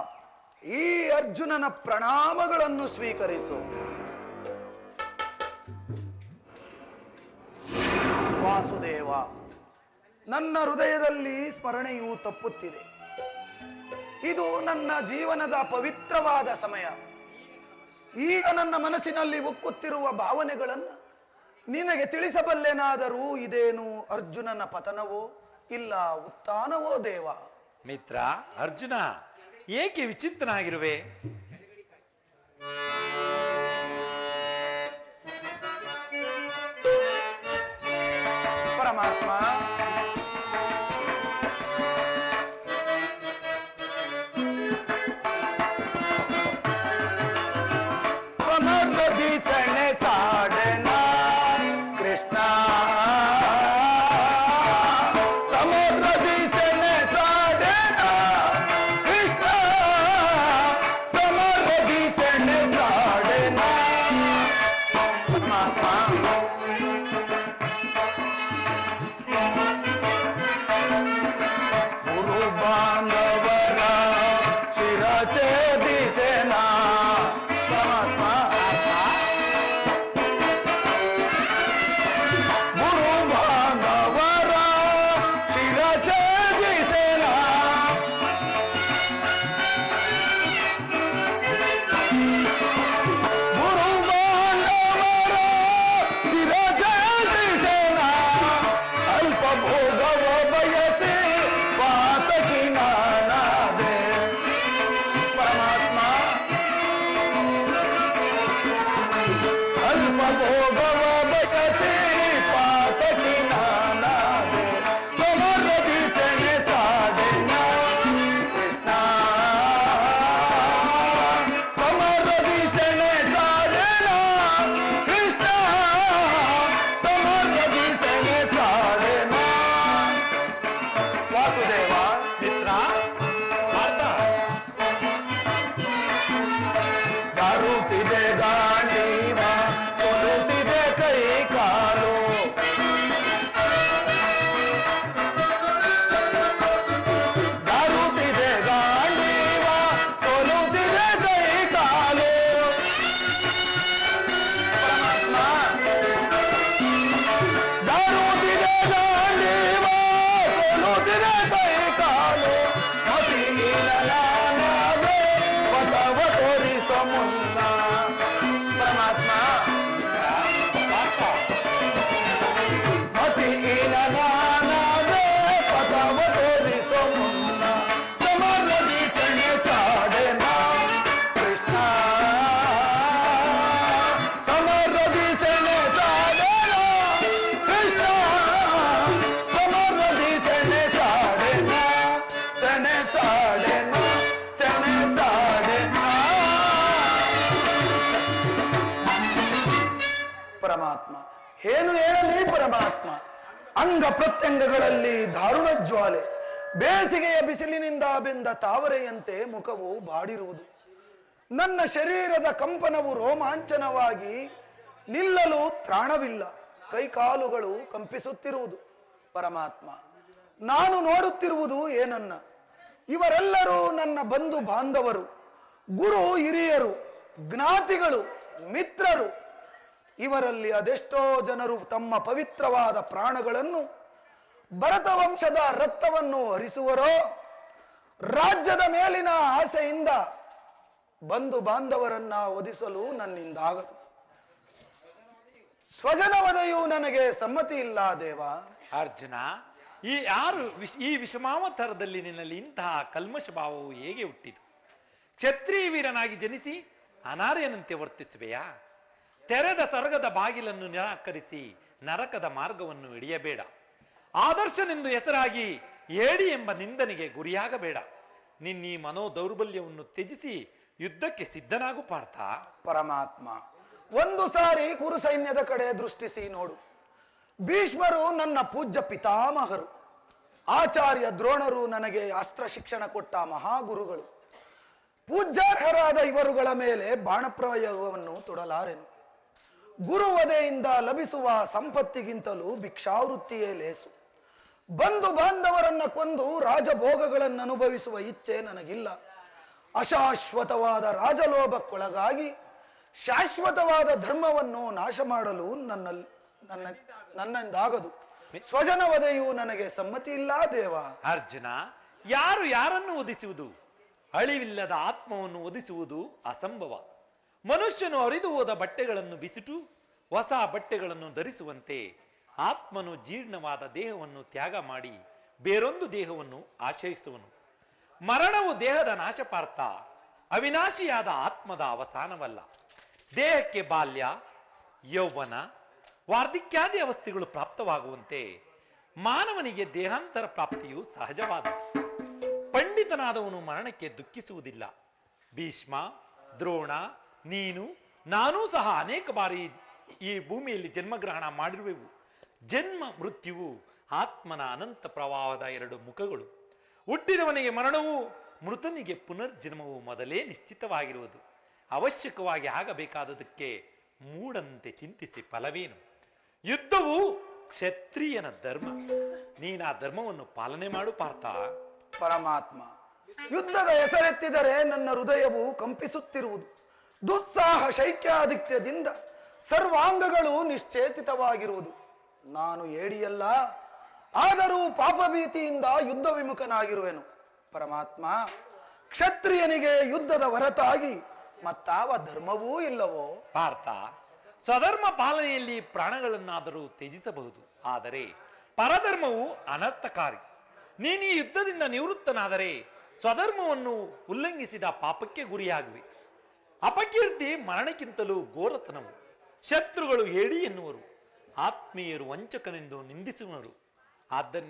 ಈ ಅರ್ಜುನನ ಪ್ರಣಾಮಗಳನ್ನು ಸ್ವೀಕರಿಸು. ವಾಸುದೇವ, ನನ್ನ ಹೃದಯದಲ್ಲಿ ಸ್ಮರಣೆಯು ತಪ್ಪುತ್ತಿದೆ. ಇದು ನನ್ನ ಜೀವನದ ಪವಿತ್ರವಾದ ಸಮಯ. ಈಗ ನನ್ನ ಮನಸ್ಸಿನಲ್ಲಿ ಉಕ್ಕುತ್ತಿರುವ ಭಾವನೆಗಳನ್ನು ನಿನಗೆ ತಿಳಿಸಬಲ್ಲೆನಾದರೂ ಇದೇನು ಅರ್ಜುನನ ಪತನವೋ ಇಲ್ಲ ಉತ್ಥಾನವೋ ದೇವ? ಮಿತ್ರ ಅರ್ಜುನ, ಏಕೆ ವಿಚಿತ್ರನಾಗಿರುವೆ? ಪರಮಾತ್ಮ, ಸಮೃದ್ಧಿ ಸೆಣೆ ಸಾಡೆನ ಕೃಷ್ಣ, ಸಮೃದ್ಧಿ ಸೆಣೆ ಸಾಡೆನ ಕೃಷ್ಣ, ಸಮೃದ್ಧಿ ಸೆಣೆ ಸಾಡೆನ ಛೇದಿಸೆನಾ ಪರಮಾತ್ಮ ಗುರು ಬಾಂಧವರ ಶಿರ ಛೇದಿಸೆನಾ ಗುರು ಬಾಂಧವರ ಶಿರ ಛೇದಿಸೆನಾ ಅಲ್ಪ ಭೋಗವ ಬಯಸಿ ಪಾತಕಿ ನಾನಾದೆ ಪರಮಾತ್ಮ ಅಲ್ಪ ಭೋಗವ ಬಯಸಿ ಪಾತಕಿ ನಾನಾದೆ ಸಮರದಿ ಸೆಣೆ ಸಾಡೆನ ಕೃಷ್ಣ ಸಮರದಿ ಸೆಣೆ ಸಾಡೆನ ಕೃಷ್ಣ ಸಮರದಿ ಸೆಣೆ ಸಾಡೆನ ವಾಸುದೇವ ಮಿತ್ರ ಪಾರ್ಥ, ಜಾರುತ್ತಿದೆ ಗಾಂಡೀವ ಕೊಡುತ್ತಿದೆ ಕೈ ಕಾಲು ಜಾರುತ್ತಿದೆ ಗಾಂಡೀವ ಕೊಡುತ್ತಿದೆ ಕೈ ಕಾಲು ಪರಮಾತ್ಮ ಜಾರುತ್ತಿದೆ ಗಾಂಡೀವ ಕೊಡುತ್ತಿದೆ ಕೈ ಕಾಲು ಮತಿಯಿಲ್ಲನಾದೆ ಪಥವ ತೋರಿಸ ಮುನ್ನ ಪರಮಾತ್ಮ ಮತಿಯಿಲ್ಲನಾದೆ ಪಥವ ತೋರಿಸ ಮುನ್ನ ಸಮರದಿ ಸೆಣೆ ಸಾಡೆನ ಕೃಷ್ಣ ಸಮರದಿ ಸೆಣೆ ಸಾಡೆನ ಕೃಷ್ಣ ಸಮರದಿ ಸೆಣೆ ಸಾಡೆನ ಸೆಣೆ ಸಾಡೆನ ಸೆಣೆ ಸಾಡೆನ ಪರಮಾತ್ಮ ಏನು ಹೇಳಲಿ ಪರಮಾತ್ಮ ಅಂಗ ಪ್ರತ್ಯಂಗಗಳಲ್ಲಿ ದಾರುಣ ಜ್ವಾಲೆ ಬೇಸಿಗೆಯ ಬಿಸಿಲಿನಿಂದ ಬೆಂದ ತಾವರೆಯಂತೆ ಮುಖವು ಬಾಡಿರುವುದು ನನ್ನ ಶರೀರದ ಕಂಪನವು ರೋಮಾಂಚನವಾಗಿ ನಿಲ್ಲಲು ತ್ರಾಣವಿಲ್ಲ ಕೈಕಾಲುಗಳು ಕಂಪಿಸುತ್ತಿರುವುದು ಪರಮಾತ್ಮ ನಾನು ನೋಡುತ್ತಿರುವುದು ಏನನ್ನ ಇವರೆಲ್ಲರೂ ನನ್ನ ಬಂಧು ಬಾಂಧವರು ಗುರು ಹಿರಿಯರು ಜ್ಞಾತಿಗಳು ಮಿತ್ರರು ಇವರಲ್ಲಿ ಅದೆಷ್ಟೋ ಜನರು ತಮ್ಮ ಪವಿತ್ರವಾದ ಪ್ರಾಣಗಳನ್ನು ಭರತ ವಂಶದ ರಕ್ತವನ್ನು ಹರಿಸುವರೋ ರಾಜ್ಯದ ಮೇಲಿನ ಆಸೆಯಿಂದ ಬಂಧು ಬಾಂಧವರನ್ನ ಒದಿಸಲು ನನ್ನಿಂದಾಗದು ಸ್ವಜನ ವಧೆಯು ನನಗೆ ಸಮ್ಮತಿ ಇಲ್ಲ ದೇವ ಅರ್ಜುನ, ಈ ವಿಷಮಾವತಾರದಲ್ಲಿ ನಿನ್ನಲ್ಲಿ ಇಂತಹ ಕಲ್ಮಶ ಭಾವವು ಹೇಗೆ ಹುಟ್ಟಿತು? ಕ್ಷತ್ರಿಯ ವೀರನಾಗಿ ಜನಿಸಿ ಅನಾರ್ಯನಂತೆ ವರ್ತಿಸುವೆಯಾ? ತೆರೆದ ಸ್ವರ್ಗದ ಬಾಗಿಲನ್ನು ನಿರಾಕರಿಸಿ ನರಕದ ಮಾರ್ಗವನ್ನು ಹಿಡಿಯಬೇಡ. ಆದರ್ಶನೆಂದು ಹೆಸರಾಗಿ ಏಡಿ ಎಂಬ ನಿಂದನೆಗೆ ಗುರಿಯಾಗಬೇಡ. ನಿನ್ನೀ ಮನೋ ದೌರ್ಬಲ್ಯವನ್ನು ತ್ಯಜಿಸಿ ಯುದ್ಧಕ್ಕೆ ಸಿದ್ಧನಾಗು ಪಾರ್ಥ. ಪರಮಾತ್ಮ ಒಂದು ಸಾರಿ ಕುರು ಸೈನ್ಯದ ಕಡೆ ದೃಷ್ಟಿಸಿ ನೋಡು. ಭೀಷ್ಮರು ನನ್ನ ಪೂಜ್ಯ ಪಿತಾಮಹರು, ಆಚಾರ್ಯ ದ್ರೋಣರು ನನಗೆ ಅಸ್ತ್ರ ಶಿಕ್ಷಣ ಕೊಟ್ಟ ಮಹಾಗುರುಗಳು. ಪೂಜ್ಯಾರ್ಹರಾದ ಇವರುಗಳ ಮೇಲೆ ಬಾಣಪ್ರಯೋಗವನ್ನು ತೊಡಲಾರೆನು. ಗುರುವಧೆಯಿಂದ ಲಭಿಸುವ ಸಂಪತ್ತಿಗಿಂತಲೂ ಭಿಕ್ಷಾವೃತ್ತಿಯೇ ಲೇಸು. ಬಂಧು ಬಾಂಧವರನ್ನ ಕೊಂದು ರಾಜಭೋಗಗಳನ್ನು ಅನುಭವಿಸುವ ಇಚ್ಛೆ ನನಗಿಲ್ಲ. ಅಶಾಶ್ವತವಾದ ರಾಜಲೋಭಕ್ಕೊಳಗಾಗಿ ಶಾಶ್ವತವಾದ ಧರ್ಮವನ್ನು ನಾಶ ಮಾಡಲು ನನ್ನಿಂದಾಗದು. ಸ್ವಜನ ವಧೆಯು ನನಗೆ ಸಮ್ಮತಿ ಇಲ್ಲ ದೇವ. ಅರ್ಜುನ, ಯಾರು ಯಾರನ್ನು ಒದಿಸುವುದು? ಅಳಿವಿಲ್ಲದ ಆತ್ಮವನ್ನು ಒದಿಸುವುದು ಅಸಂಭವ. ಮನುಷ್ಯನು ಹರಿದು ಹೋದ ಬಟ್ಟೆಗಳನ್ನು ಬಿಸಿಟು ಹೊಸ ಬಟ್ಟೆಗಳನ್ನು ಧರಿಸುವಂತೆ ಆತ್ಮನು ಜೀರ್ಣವಾದ ದೇಹವನ್ನು ತ್ಯಾಗ ಮಾಡಿ ಬೇರೊಂದು ದೇಹವನ್ನು ಆಶ್ರಯಿಸುವನು. ಮರಣವು ದೇಹದ ನಾಶಪಾರ್ಥ, ಅವಿನಾಶಿಯಾದ ಆತ್ಮದ ಅವಸಾನವಲ್ಲ. ದೇಹಕ್ಕೆ ಬಾಲ್ಯ, ಯೌವನ, ವಾರ್ಧಕ್ಯಾದಿ ಅವಸ್ಥೆಗಳು ಪ್ರಾಪ್ತವಾಗುವಂತೆ ಮಾನವನಿಗೆ ದೇಹಾಂತರ ಪ್ರಾಪ್ತಿಯು ಸಹಜವಾದ. ಪಂಡಿತನಾದವನು ಮರಣಕ್ಕೆ ದುಃಖಿಸುವುದಿಲ್ಲ. ಭೀಷ್ಮ, ದ್ರೋಣ, ನೀನು, ನಾನೂ ಸಹ ಅನೇಕ ಬಾರಿ ಈ ಭೂಮಿಯಲ್ಲಿ ಜನ್ಮಗ್ರಹಣ ಮಾಡಿರುವೆವು. ಜನ್ಮ ಮೃತ್ಯುವು ಆತ್ಮನ ಅನಂತ ಪ್ರವಾಹದ ಎರಡು ಮುಖಗಳು. ಹುಟ್ಟಿದವನಿಗೆ ಮರಣವು, ಮೃತನಿಗೆ ಪುನರ್ಜನ್ಮವು ಮೊದಲೇ ನಿಶ್ಚಿತವಾಗಿರುವುದು. ಅವಶ್ಯಕವಾಗಿ ಆಗಬೇಕಾದದಕ್ಕೆ ಮೂಢಂತೆ ಚಿಂತಿಸಿ ಫಲವೇನು? ಯುದ್ಧವು ಕ್ಷತ್ರಿಯನ ಧರ್ಮ. ನೀನು ಆ ಧರ್ಮವನ್ನು ಪಾಲನೆ ಮಾಡು ಪಾರ್ಥ. ಪರಮಾತ್ಮ ಯುದ್ಧದ ಹೆಸರೆತ್ತಿದರೆ ನನ್ನ ಹೃದಯವು ಕಂಪಿಸುತ್ತಿರುವುದು. ದುಸ್ಸಾಹ ಶೈಕ್ಯಾಧಿಕ್ಯದಿಂದ ಸರ್ವಾಂಗಗಳು ನಿಶ್ಚೇತಿತವಾಗಿರುವುದು. ನಾನು ಏಡಿಯಲ್ಲ, ಆದರೂ ಪಾಪಭೀತಿಯಿಂದ ಯುದ್ಧ ವಿಮುಖನಾಗಿರುವೆನು. ಪರಮಾತ್ಮ, ಕ್ಷತ್ರಿಯನಿಗೆ ಯುದ್ಧದ ಹೊರತಾಗಿ ಮತ್ತಾವ ಧರ್ಮವೂ ಇಲ್ಲವೋ? ಪಾರ್ಥ, ಸ್ವಧರ್ಮ ಪಾಲನೆಯಲ್ಲಿ ಪ್ರಾಣಗಳನ್ನಾದರೂ ತ್ಯಜಿಸಬಹುದು, ಆದರೆ ಪರಧರ್ಮವು ಅನರ್ಥಕಾರಿ. ನೀನು ಈ ಯುದ್ಧದಿಂದ ನಿವೃತ್ತನಾದರೆ ಸ್ವಧರ್ಮವನ್ನು ಉಲ್ಲಂಘಿಸಿದ ಪಾಪಕ್ಕೆ ಗುರಿಯಾಗುವೆ. ಅಪಕೀರ್ತಿ ಮರಣಕ್ಕಿಂತಲೂ ಘೋರತನವು. ಶತ್ರುಗಳು ಹೇಳಿ ಎನ್ನುವರು, ಆತ್ಮೀಯರು ವಂಚಕನೆಂದು ನಿಂದಿಸುವರು.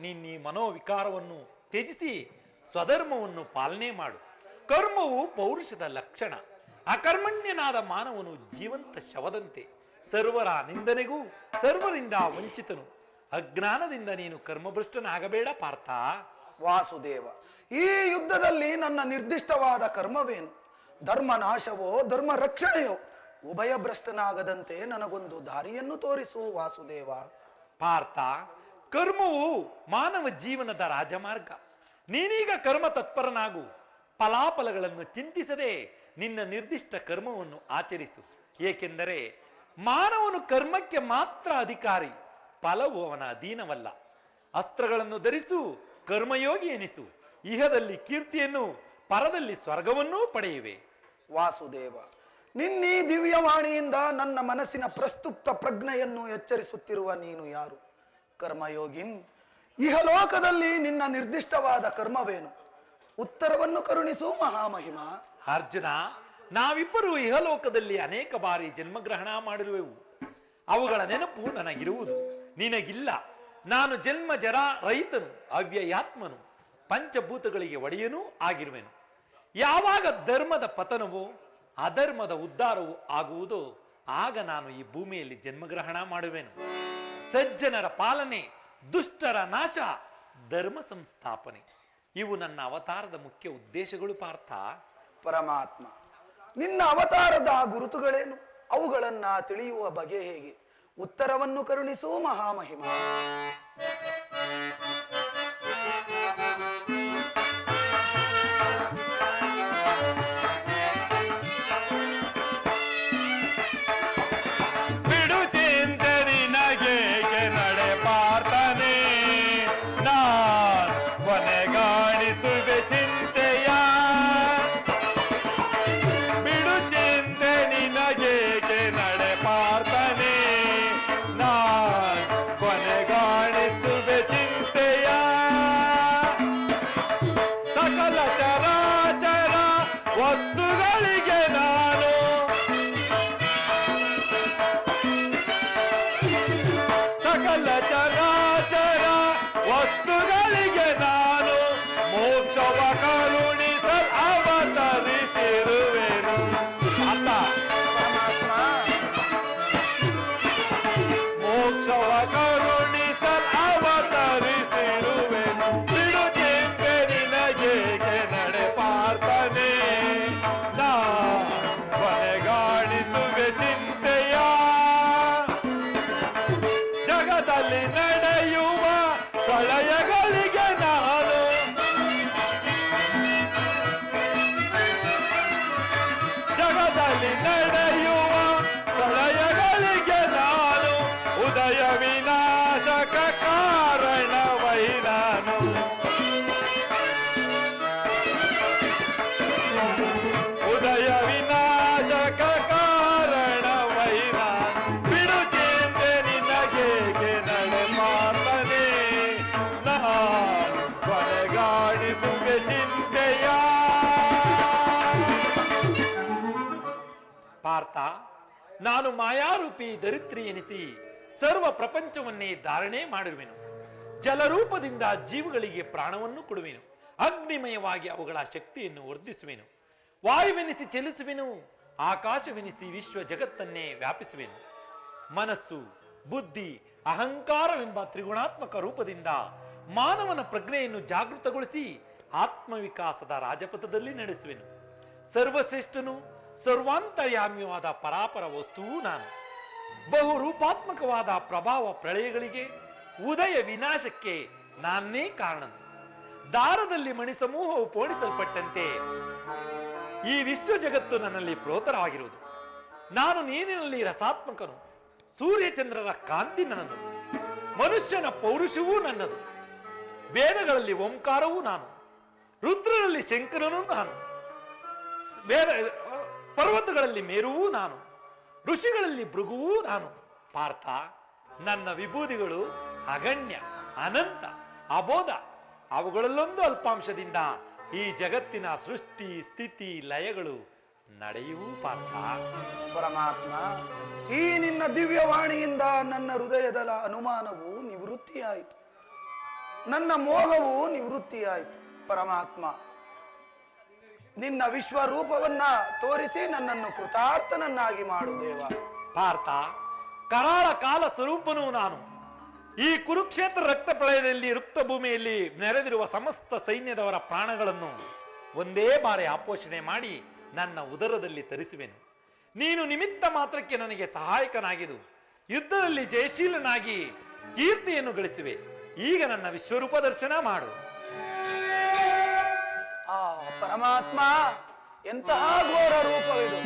ನೀನು ಈ ಮನೋವಿಕಾರವನ್ನು ತ್ಯಜಿಸಿ ಸ್ವಧರ್ಮವನ್ನು ಪಾಲನೆ ಮಾಡು. ಕರ್ಮವು ಪೌರುಷದ ಲಕ್ಷಣ. ಅಕರ್ಮಣ್ಯನಾದ ಮಾನವನು ಜೀವಂತ ಶವದಂತೆ, ಸರ್ವರ ನಿಂದನೆಗೂ ಸರ್ವರಿಂದ ವಂಚಿತನು. ಅಜ್ಞಾನದಿಂದ ನೀನು ಕರ್ಮಭ್ರಷ್ಟನಾಗಬೇಡ ಪಾರ್ಥ. ವಾಸುದೇವ, ಈ ಯುದ್ಧದಲ್ಲಿ ನನ್ನ ನಿರ್ದಿಷ್ಟವಾದ ಕರ್ಮವೇನು? ಧರ್ಮ ನಾಶವೋ ಧರ್ಮ ರಕ್ಷಣೆಯೋ? ಉಭಯ ಭ್ರಷ್ಟನಾಗದಂತೆ ನನಗೊಂದು ದಾರಿಯನ್ನು ತೋರಿಸು ವಾಸುದೇವ. ಪಾರ್ಥ, ಕರ್ಮವು ಮಾನವ ಜೀವನದ ರಾಜಮಾರ್ಗ. ನೀನೀಗ ಕರ್ಮ ತತ್ಪರನಾಗು. ಫಲಾಫಲಗಳನ್ನು ಚಿಂತಿಸದೆ ನಿನ್ನ ನಿರ್ದಿಷ್ಟ ಕರ್ಮವನ್ನು ಆಚರಿಸು. ಏಕೆಂದರೆ ಮಾನವನು ಕರ್ಮಕ್ಕೆ ಮಾತ್ರ ಅಧಿಕಾರಿ, ಫಲವು ಅವನ ಅಧೀನವಲ್ಲ. ಅಸ್ತ್ರಗಳನ್ನು ಧರಿಸು, ಕರ್ಮಯೋಗಿ ಎನಿಸು. ಇಹದಲ್ಲಿ ಕೀರ್ತಿಯನ್ನು, ಪರದಲ್ಲಿ ಸ್ವರ್ಗವನ್ನೂ ಪಡೆಯುವೆ. ವಾಸುದೇವ, ನಿನ್ನೀ ದಿವ್ಯವಾಣಿಯಿಂದ ನನ್ನ ಮನಸ್ಸಿನ ಪ್ರಸ್ತುಪ್ತ ಪ್ರಜ್ಞೆಯನ್ನು ಎಚ್ಚರಿಸುತ್ತಿರುವ ನೀನು ಯಾರು? ಕರ್ಮಯೋಗಿನ್, ಇಹಲೋಕದಲ್ಲಿ ನಿನ್ನ ನಿರ್ದಿಷ್ಟವಾದ ಕರ್ಮವೇನು? ಉತ್ತರವನ್ನು ಕರುಣಿಸು ಮಹಾಮಹಿಮ. ಅರ್ಜುನ, ನಾವಿಬ್ಬರು ಇಹಲೋಕದಲ್ಲಿ ಅನೇಕ ಬಾರಿ ಜನ್ಮಗ್ರಹಣ ಮಾಡಿರುವೆವು. ಅವುಗಳ ನೆನಪು ನನಗಿರುವುದು, ನಿನಗಿಲ್ಲ. ನಾನು ಜನ್ಮ ಜರ ರಹಿತನು, ಅವ್ಯಯಾತ್ಮನು, ಪಂಚಭೂತಗಳಿಗೆ ಒಡೆಯನೂ ಆಗಿರುವೆನು. ಯಾವಾಗ ಧರ್ಮದ ಪತನವೋ ಅಧರ್ಮದ ಉದ್ಧಾರವೂ ಆಗುವುದೋ ಆಗ ನಾನು ಈ ಭೂಮಿಯಲ್ಲಿ ಜನ್ಮಗ್ರಹಣ ಮಾಡುವೆನು. ಸಜ್ಜನರ ಪಾಲನೆ, ದುಷ್ಟರ ನಾಶ, ಧರ್ಮ ಸಂಸ್ಥಾಪನೆ, ಇವು ನನ್ನ ಅವತಾರದ ಮುಖ್ಯ ಉದ್ದೇಶಗಳು ಪಾರ್ಥ. ಪರಮಾತ್ಮ, ನಿನ್ನ ಅವತಾರದ ಗುರುತುಗಳೇನು? ಅವುಗಳನ್ನ ತಿಳಿಯುವ ಬಗೆ ಹೇಗೆ? ಉತ್ತರವನ್ನು ಕರುಣಿಸು ಮಹಾಮಹಿಮ. ವಸ್ತುಗಳಿಗೆ ನಾನು ಸಕಲ ಚರಾಚರ ವಸ್ತುಗಳಿಗೆ ನಾನು ಮೋಕ್ಷವ ಕರುಣಿಸಲ್ ಅವತರಿಸಿರುವೆನು. ಅಲ್ಲ, ಮೋಕ್ಷವ ಕರುಣಿಸಲ್ ಅವತರಿಸಿರುವೆನು. ಬಿಡು ಚಿಂತೆ ನಿನಗೆ ನಡೆ ಪಾರ್ಥನೆ, ಕೊನೆಗಾಣಿಸುವೆ ಚಿಂತೆಯ. ಜಗದಲ್ಲಿ ನಡೆಯುವ ಪ್ರಳಯಗಳಿಗೆ ನಾನು ಜಗದಲ್ಲಿ ನಡೆಯುವ ಪ್ರಳಯಗಳಿಗೆ ನಾನು ಉದಯ ವಿನಾಶಕ ಕಾರಣವೈ ನಾನು. ಉದಯ ವಿನಾಶಕ ಕಾರಣವೈ ನಾನು. ಬಿಡು ಚಿಂತೆ ನಿನಗೆ ನಡೆ ಮಾತನೆ, ಕೊನೆಗಾಣಿಸುವೆ ಚಿಂತೆಯ. ಪಾರ್ಥ, ನಾನು ಮಾಯಾರೂಪಿ ಧರಿತ್ರಿ ಎನಿಸಿ ಸರ್ವ ಪ್ರಪಂಚವನ್ನೇ ಧಾರಣೆ ಮಾಡಿರುವೆನು. ಜಲರೂಪದಿಂದ ಜೀವಗಳಿಗೆ ಪ್ರಾಣವನ್ನು ಕೊಡುವೆನು. ಅಗ್ನಿಮಯವಾಗಿ ಅವುಗಳ ಶಕ್ತಿಯನ್ನು ವರ್ಧಿಸುವೆನು. ವಾಯುವೆನಿಸಿ ಚಲಿಸುವೆನು. ಆಕಾಶವೆನಿಸಿ ವಿಶ್ವ ಜಗತ್ತನ್ನೇ ವ್ಯಾಪಿಸುವೆನು. ಮನಸ್ಸು, ಬುದ್ಧಿ, ಅಹಂಕಾರವೆಂಬ ತ್ರಿಗುಣಾತ್ಮಕ ರೂಪದಿಂದ ಮಾನವನ ಪ್ರಜ್ಞೆಯನ್ನು ಜಾಗೃತಗೊಳಿಸಿ ಆತ್ಮವಿಕಾಸದ ರಾಜಪಥದಲ್ಲಿ ನಡೆಸುವೆನು. ಸರ್ವಶ್ರೇಷ್ಠನು, ಸರ್ವಾಂತರ್ಯಾಮಿಯಾದ ಪರಾಪರ ವಸ್ತುವೂ ನಾನು. ಬಹುರೂಪಾತ್ಮಕವಾದ ಪ್ರಭಾವ ಪ್ರಳಯಗಳಿಗೆ, ಉದಯ ವಿನಾಶಕ್ಕೆ ನಾನೇ ಕಾರಣನು. ದಾರದಲ್ಲಿ ಮಣಿಸಮೂಹವು ಪೋಣಿಸಲ್ಪಟ್ಟಂತೆ ಈ ವಿಶ್ವ ಜಗತ್ತು ನನ್ನಲ್ಲಿ ಪ್ರೋತರವಾಗಿರುವುದು. ನಾನು ನೀರಿನಲ್ಲಿ ರಸಾತ್ಮಕನು, ಸೂರ್ಯಚಂದ್ರರ ಕಾಂತಿ ನನ್ನದು, ಮನುಷ್ಯನ ಪೌರುಷವೂ ನನ್ನದು, ವೇದಗಳಲ್ಲಿ ಓಂಕಾರವೂ ನಾನು, ರುದ್ರರಲ್ಲಿ ಶಂಕರನೂ ನಾನು, ಪರ್ವತಗಳಲ್ಲಿ ಮೇರುವೂ ನಾನು, ಋಷಿಗಳಲ್ಲಿ ಭೃಗುವೂ ನಾನು. ಪಾರ್ಥ, ನನ್ನ ವಿಭೂತಿಗಳು ಅಗಣ್ಯ, ಅನಂತ, ಅಬೋಧ. ಅವುಗಳಲ್ಲೊಂದು ಅಲ್ಪಾಂಶದಿಂದ ಈ ಜಗತ್ತಿನ ಸೃಷ್ಟಿ ಸ್ಥಿತಿ ಲಯಗಳು ನಡೆಯುವು ಪಾರ್ಥ. ಪರಮಾತ್ಮ, ಈ ನಿನ್ನ ದಿವ್ಯವಾಣಿಯಿಂದ ನನ್ನ ಹೃದಯದ ಅನುಮಾನವು ನಿವೃತ್ತಿಯಾಯಿತು, ನನ್ನ ಮೋಹವು ನಿವೃತ್ತಿಯಾಯಿತು. ಪರಮಾತ್ಮ, ನಿನ್ನ ವಿಶ್ವರೂಪವನ್ನ ತೋರಿಸಿ ನನ್ನನ್ನು ಕೃತಾರ್ಥನನ್ನಾಗಿ ಮಾಡು ದೇವ. ಪಾರ್ಥ, ಕರಾಳ ಕಾಲ ಸ್ವರೂಪನೂ ನಾನು. ಈ ಕುರುಕ್ಷೇತ್ರ ರಕ್ತ ಪ್ರಳಯದಲ್ಲಿ ರುಕ್ತ ಭೂಮಿಯಲ್ಲಿ ನೆರೆದಿರುವ ಸಮಸ್ತ ಸೈನ್ಯದವರ ಪ್ರಾಣಗಳನ್ನು ಒಂದೇ ಬಾರಿ ಆಪೋಷಣೆ ಮಾಡಿ ನನ್ನ ಉದರದಲ್ಲಿ ತರಿಸುವೆನು. ನೀನು ನಿಮಿತ್ತ ಮಾತ್ರಕ್ಕೆ ನನಗೆ ಸಹಾಯಕನಾಗಿದ್ದು ಯುದ್ಧದಲ್ಲಿ ಜಯಶೀಲನಾಗಿ ಕೀರ್ತಿಯನ್ನು ಗಳಿಸುವೆ. ಈಗ ನನ್ನ ವಿಶ್ವರೂಪ ದರ್ಶನ ಮಾಡು. ಆ ಪರಮಾತ್ಮ, ಎಂತಹ ಘೋರ ರೂಪವಿದು!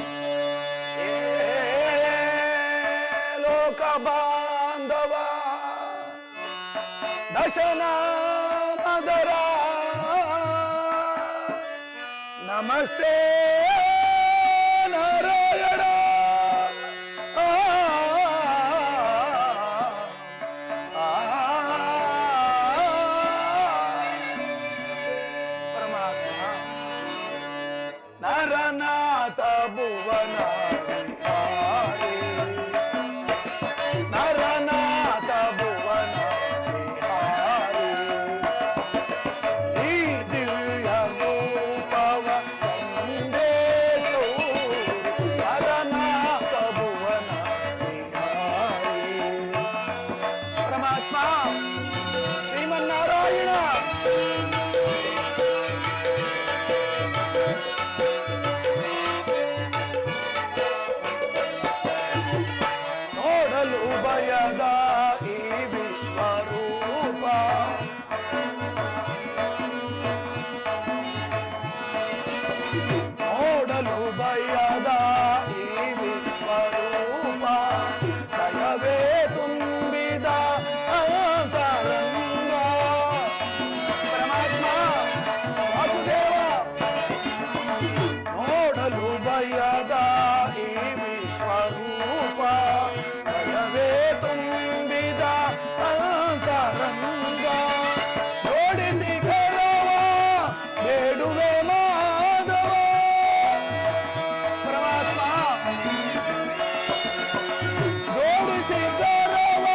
ಲೋಕ ಬಾಂಧವ ದಶನ ಮದರ ನಮಸ್ತೆ ನಾರಾಯಣ. ಪರಮಾತ್ಮ, ನರನಾಥ ಭುವನ ವಿಹಾರಿ, ನರನಾಥ ಭುವನ ವಿಹಾರಿ, ಈ ದಿವ್ಯ ರೂಪವ ಸಂದೇಶೋ ನರನಾಥ ಭುವನ ವಿಹಾರಿ. ಪರಮಾತ್ಮ ಶ್ರೀಮನ್ನಾರಾಯಣ, ನೋಡಲು ಭಯದ ಈ ವಿಶ್ವರೂಪ, ನೋಡಲು ಭಯದ ಈ ವಿಶ್ವರೂಪ, ಭಯವೇ ತುಂಬಿದ ಅಂತರಂಗ. ಪರಮಾತ್ಮ ವಾಸುದೇವ, ನೋಡಲು ಭಯದ ಈ ವಿಶ್ವರೂಪ, ಭಯವೇ ತುಂಬಿದ ಅಂತರಂಗ. ಜೋಡಿಸಿ ಕರವ ಬೇಡುವೆ ಮಾಧವ. ಪರಮಾತ್ಮ, ಜೋಡಿಸಿ ಕರವ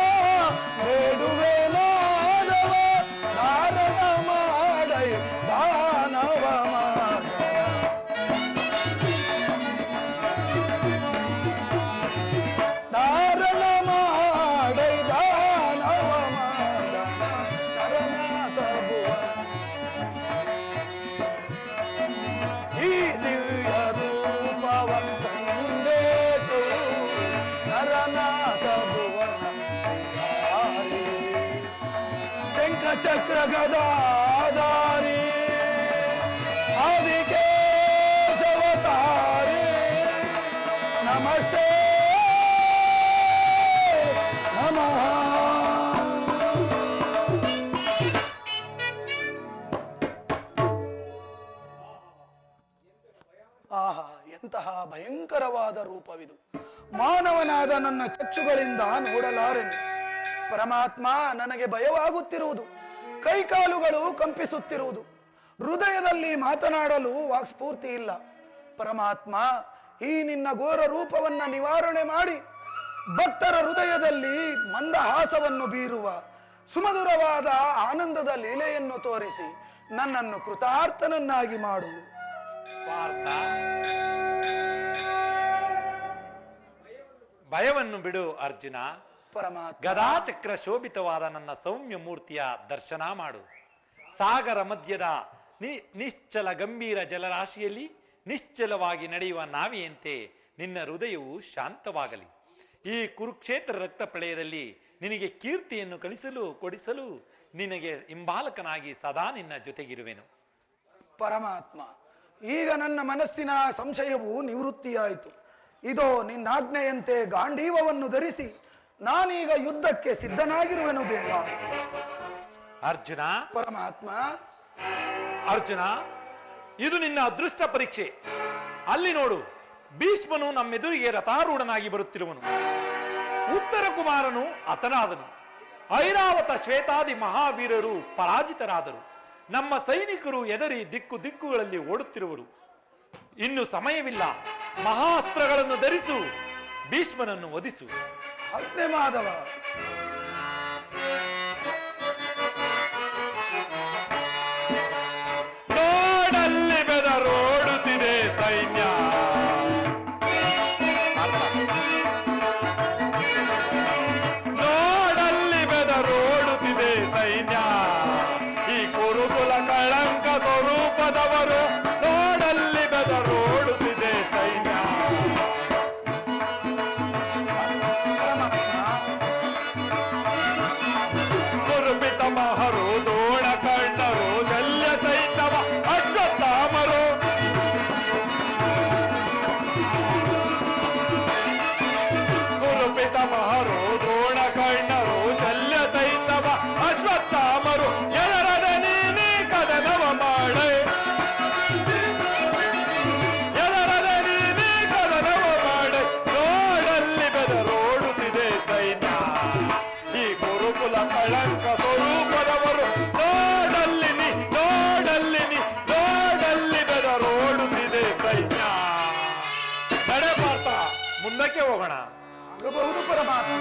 ಬೇಡುವೆ ಮಾಧವ. ನಾರಣ ಮಾಡೈ ದಾನವ ಮಾಧವ, ಧಾರಣ ಮಾಡೈ ದಾನವ ಮಾಧವ. ನರನಾಥ ಭುವನ ಈ ದಿವ್ಯ ರೂಪವ ಸಂದೇಶೋ ನರನಾಥ ಭುವನ ವಿಹಾರಿ. ಶಂಖ ಚಕ್ರ ಗದಾಧಾರಿ ಆದಿಕೇಶವತಾರಿ, ನಮಸ್ತೆ ನಮಃ. ಆಹಾ, ಎಂತಹ ಭಯಂಕರವಾದ ರೂಪವಿದು! ಮಾನವನಾದ ನನ್ನ ಚಕ್ಷುಗಳಿಂದ ನೋಡಲಾರೆನು. ಪರಮಾತ್ಮ, ನನಗೆ ಭಯವಾಗುತ್ತಿರುವುದು, ಕೈಕಾಲುಗಳು ಕಂಪಿಸುತ್ತಿರುವುದು, ಹೃದಯದಲ್ಲಿ ಮಾತನಾಡಲು ವಾಕ್ಸ್ಫೂರ್ತಿ ಇಲ್ಲ. ಪರಮಾತ್ಮ, ಈ ನಿನ್ನ ಘೋರ ರೂಪವನ್ನ ನಿವಾರಣೆ ಮಾಡಿ ಭಕ್ತರ ಹೃದಯದಲ್ಲಿ ಮಂದಹಾಸವನ್ನು ಬೀರುವ ಸುಮಧುರವಾದ ಆನಂದದ ಲೀಲೆಯನ್ನು ತೋರಿಸಿ ನನ್ನನ್ನು ಕೃತಾರ್ಥನನ್ನಾಗಿ ಮಾಡು. ಪಾರ್ಥ, ಭಯವನ್ನು ಬಿಡು ಅರ್ಜುನ. ಪರಮಾತ್ಮ, ಗದಾಚಕ್ರ ಶೋಭಿತವಾದ ನನ್ನ ಸೌಮ್ಯ ಮೂರ್ತಿಯ ದರ್ಶನ ಮಾಡು. ಸಾಗರ ಮಧ್ಯದ ನಿಶ್ಚಲ ಗಂಭೀರ ಜಲರಾಶಿಯಲ್ಲಿ ನಿಶ್ಚಲವಾಗಿ ನಡೆಯುವ ನಾವಿಯಂತೆ ನಿನ್ನ ಹೃದಯವು ಶಾಂತವಾಗಲಿ. ಈ ಕುರುಕ್ಷೇತ್ರ ರಕ್ತ ಪ್ರಳಯದಲ್ಲಿ ನಿನಗೆ ಕೀರ್ತಿಯನ್ನು ಕೊಡಿಸಲು ನಿನಗೆ ಹಿಂಬಾಲಕನಾಗಿ ಸದಾ ನಿನ್ನ ಜೊತೆಗಿರುವೆನು. ಪರಮಾತ್ಮ, ಈಗ ನನ್ನ ಮನಸ್ಸಿನ ಸಂಶಯವು ನಿವೃತ್ತಿಯಾಯಿತು. ಇದೋ ನಿನ್ನಾಜ್ಞೆಯಂತೆ ಗಾಂಡೀವವನ್ನು ಧರಿಸಿ ನಾನೀಗ ಯುದ್ಧಕ್ಕೆ ಸಿದ್ಧನಾಗಿರುವೆನು ದೇವ. ಅರ್ಜುನ, ಪರಮಾತ್ಮ, ಅರ್ಜುನ, ಇದು ನಿನ್ನ ಅದೃಷ್ಟ ಪರೀಕ್ಷೆ. ಅಲ್ಲಿ ನೋಡು, ಭೀಷ್ಮನು ನಮ್ಮೆದುರಿಗೆ ರಥಾರೂಢನಾಗಿ ಬರುತ್ತಿರುವನು. ಉತ್ತರ ಕುಮಾರನು ಹತನಾದನು. ಐರಾವತ ಶ್ವೇತಾದಿ ಮಹಾವೀರರು ಪರಾಜಿತರಾದರು. ನಮ್ಮ ಸೈನಿಕರು ಎದರಿ ದಿಕ್ಕು ದಿಕ್ಕುಗಳಲ್ಲಿ ಓಡುತ್ತಿರುವರು. ಇನ್ನು ಸಮಯವಿಲ್ಲ. ಮಹಾಸ್ತ್ರಗಳನ್ನು ಧರಿಸು, ಭೀಷ್ಮನನ್ನು ವಧಿಸು. ಆಜ್ಞೆ ಮಾಧವ. ನೋಡಲ್ಲಿ ಬೆದರೋಡುತ್ತಿದೆ ಸೈನ್ಯ, ನೋಡಲ್ಲಿ ಬೆದರೋಡುತ್ತಿದೆ ಸೈನ್ಯ. ಈ ಕುರುಕುಲ ಕಳಂಕ ಸ್ವರೂಪದವರು ನೋಡಲ್ಲಿ ಬೆದರೋಡುತ್ತಿದೆ ಸೈನ್ಯ. ಕುರುಪಿತ ಮಹರು ದೋಣ ಕಂಡರು ಶಲ್ಯ ಸೈತವ ಅಶ್ವತ್ಥಾಮರು. ಕುರುಪಿತ ಮಹರು ದೋಣ ಕಂಡರು ಶಲ್ಯ ಸೈತವ ಅಶ್ವತ್ಥಾಮರು. ಎದರದ ನೀನೇ ಕದನವ ಮಾಡೆ, ಎದರದ ನೀನೇ ಕದನವ ಮಾಡೆ. ನೋಡಲ್ಲಿ ಬೆದರೋಡುತ್ತಿದೆ ಸೈನ್ಯ. ಈ ಗುರುಕುಲ ಕಳಂಕ ಸ್ವರೂಪದವರು ನೋಡಲ್ಲಿ ನೀ, ನೋಡಲ್ಲಿ ನೀ, ನೋಡಲ್ಲಿ ಬೆದರೋಡುತ್ತಿದೆ ಸೈನ್ಯ. ನಡೆ ಪಾರ್ಥ, ಮುಂದಕ್ಕೆ ಹೋಗೋಣ. ಆಗಬಹುದು ಪರಮಾತ್ಮ.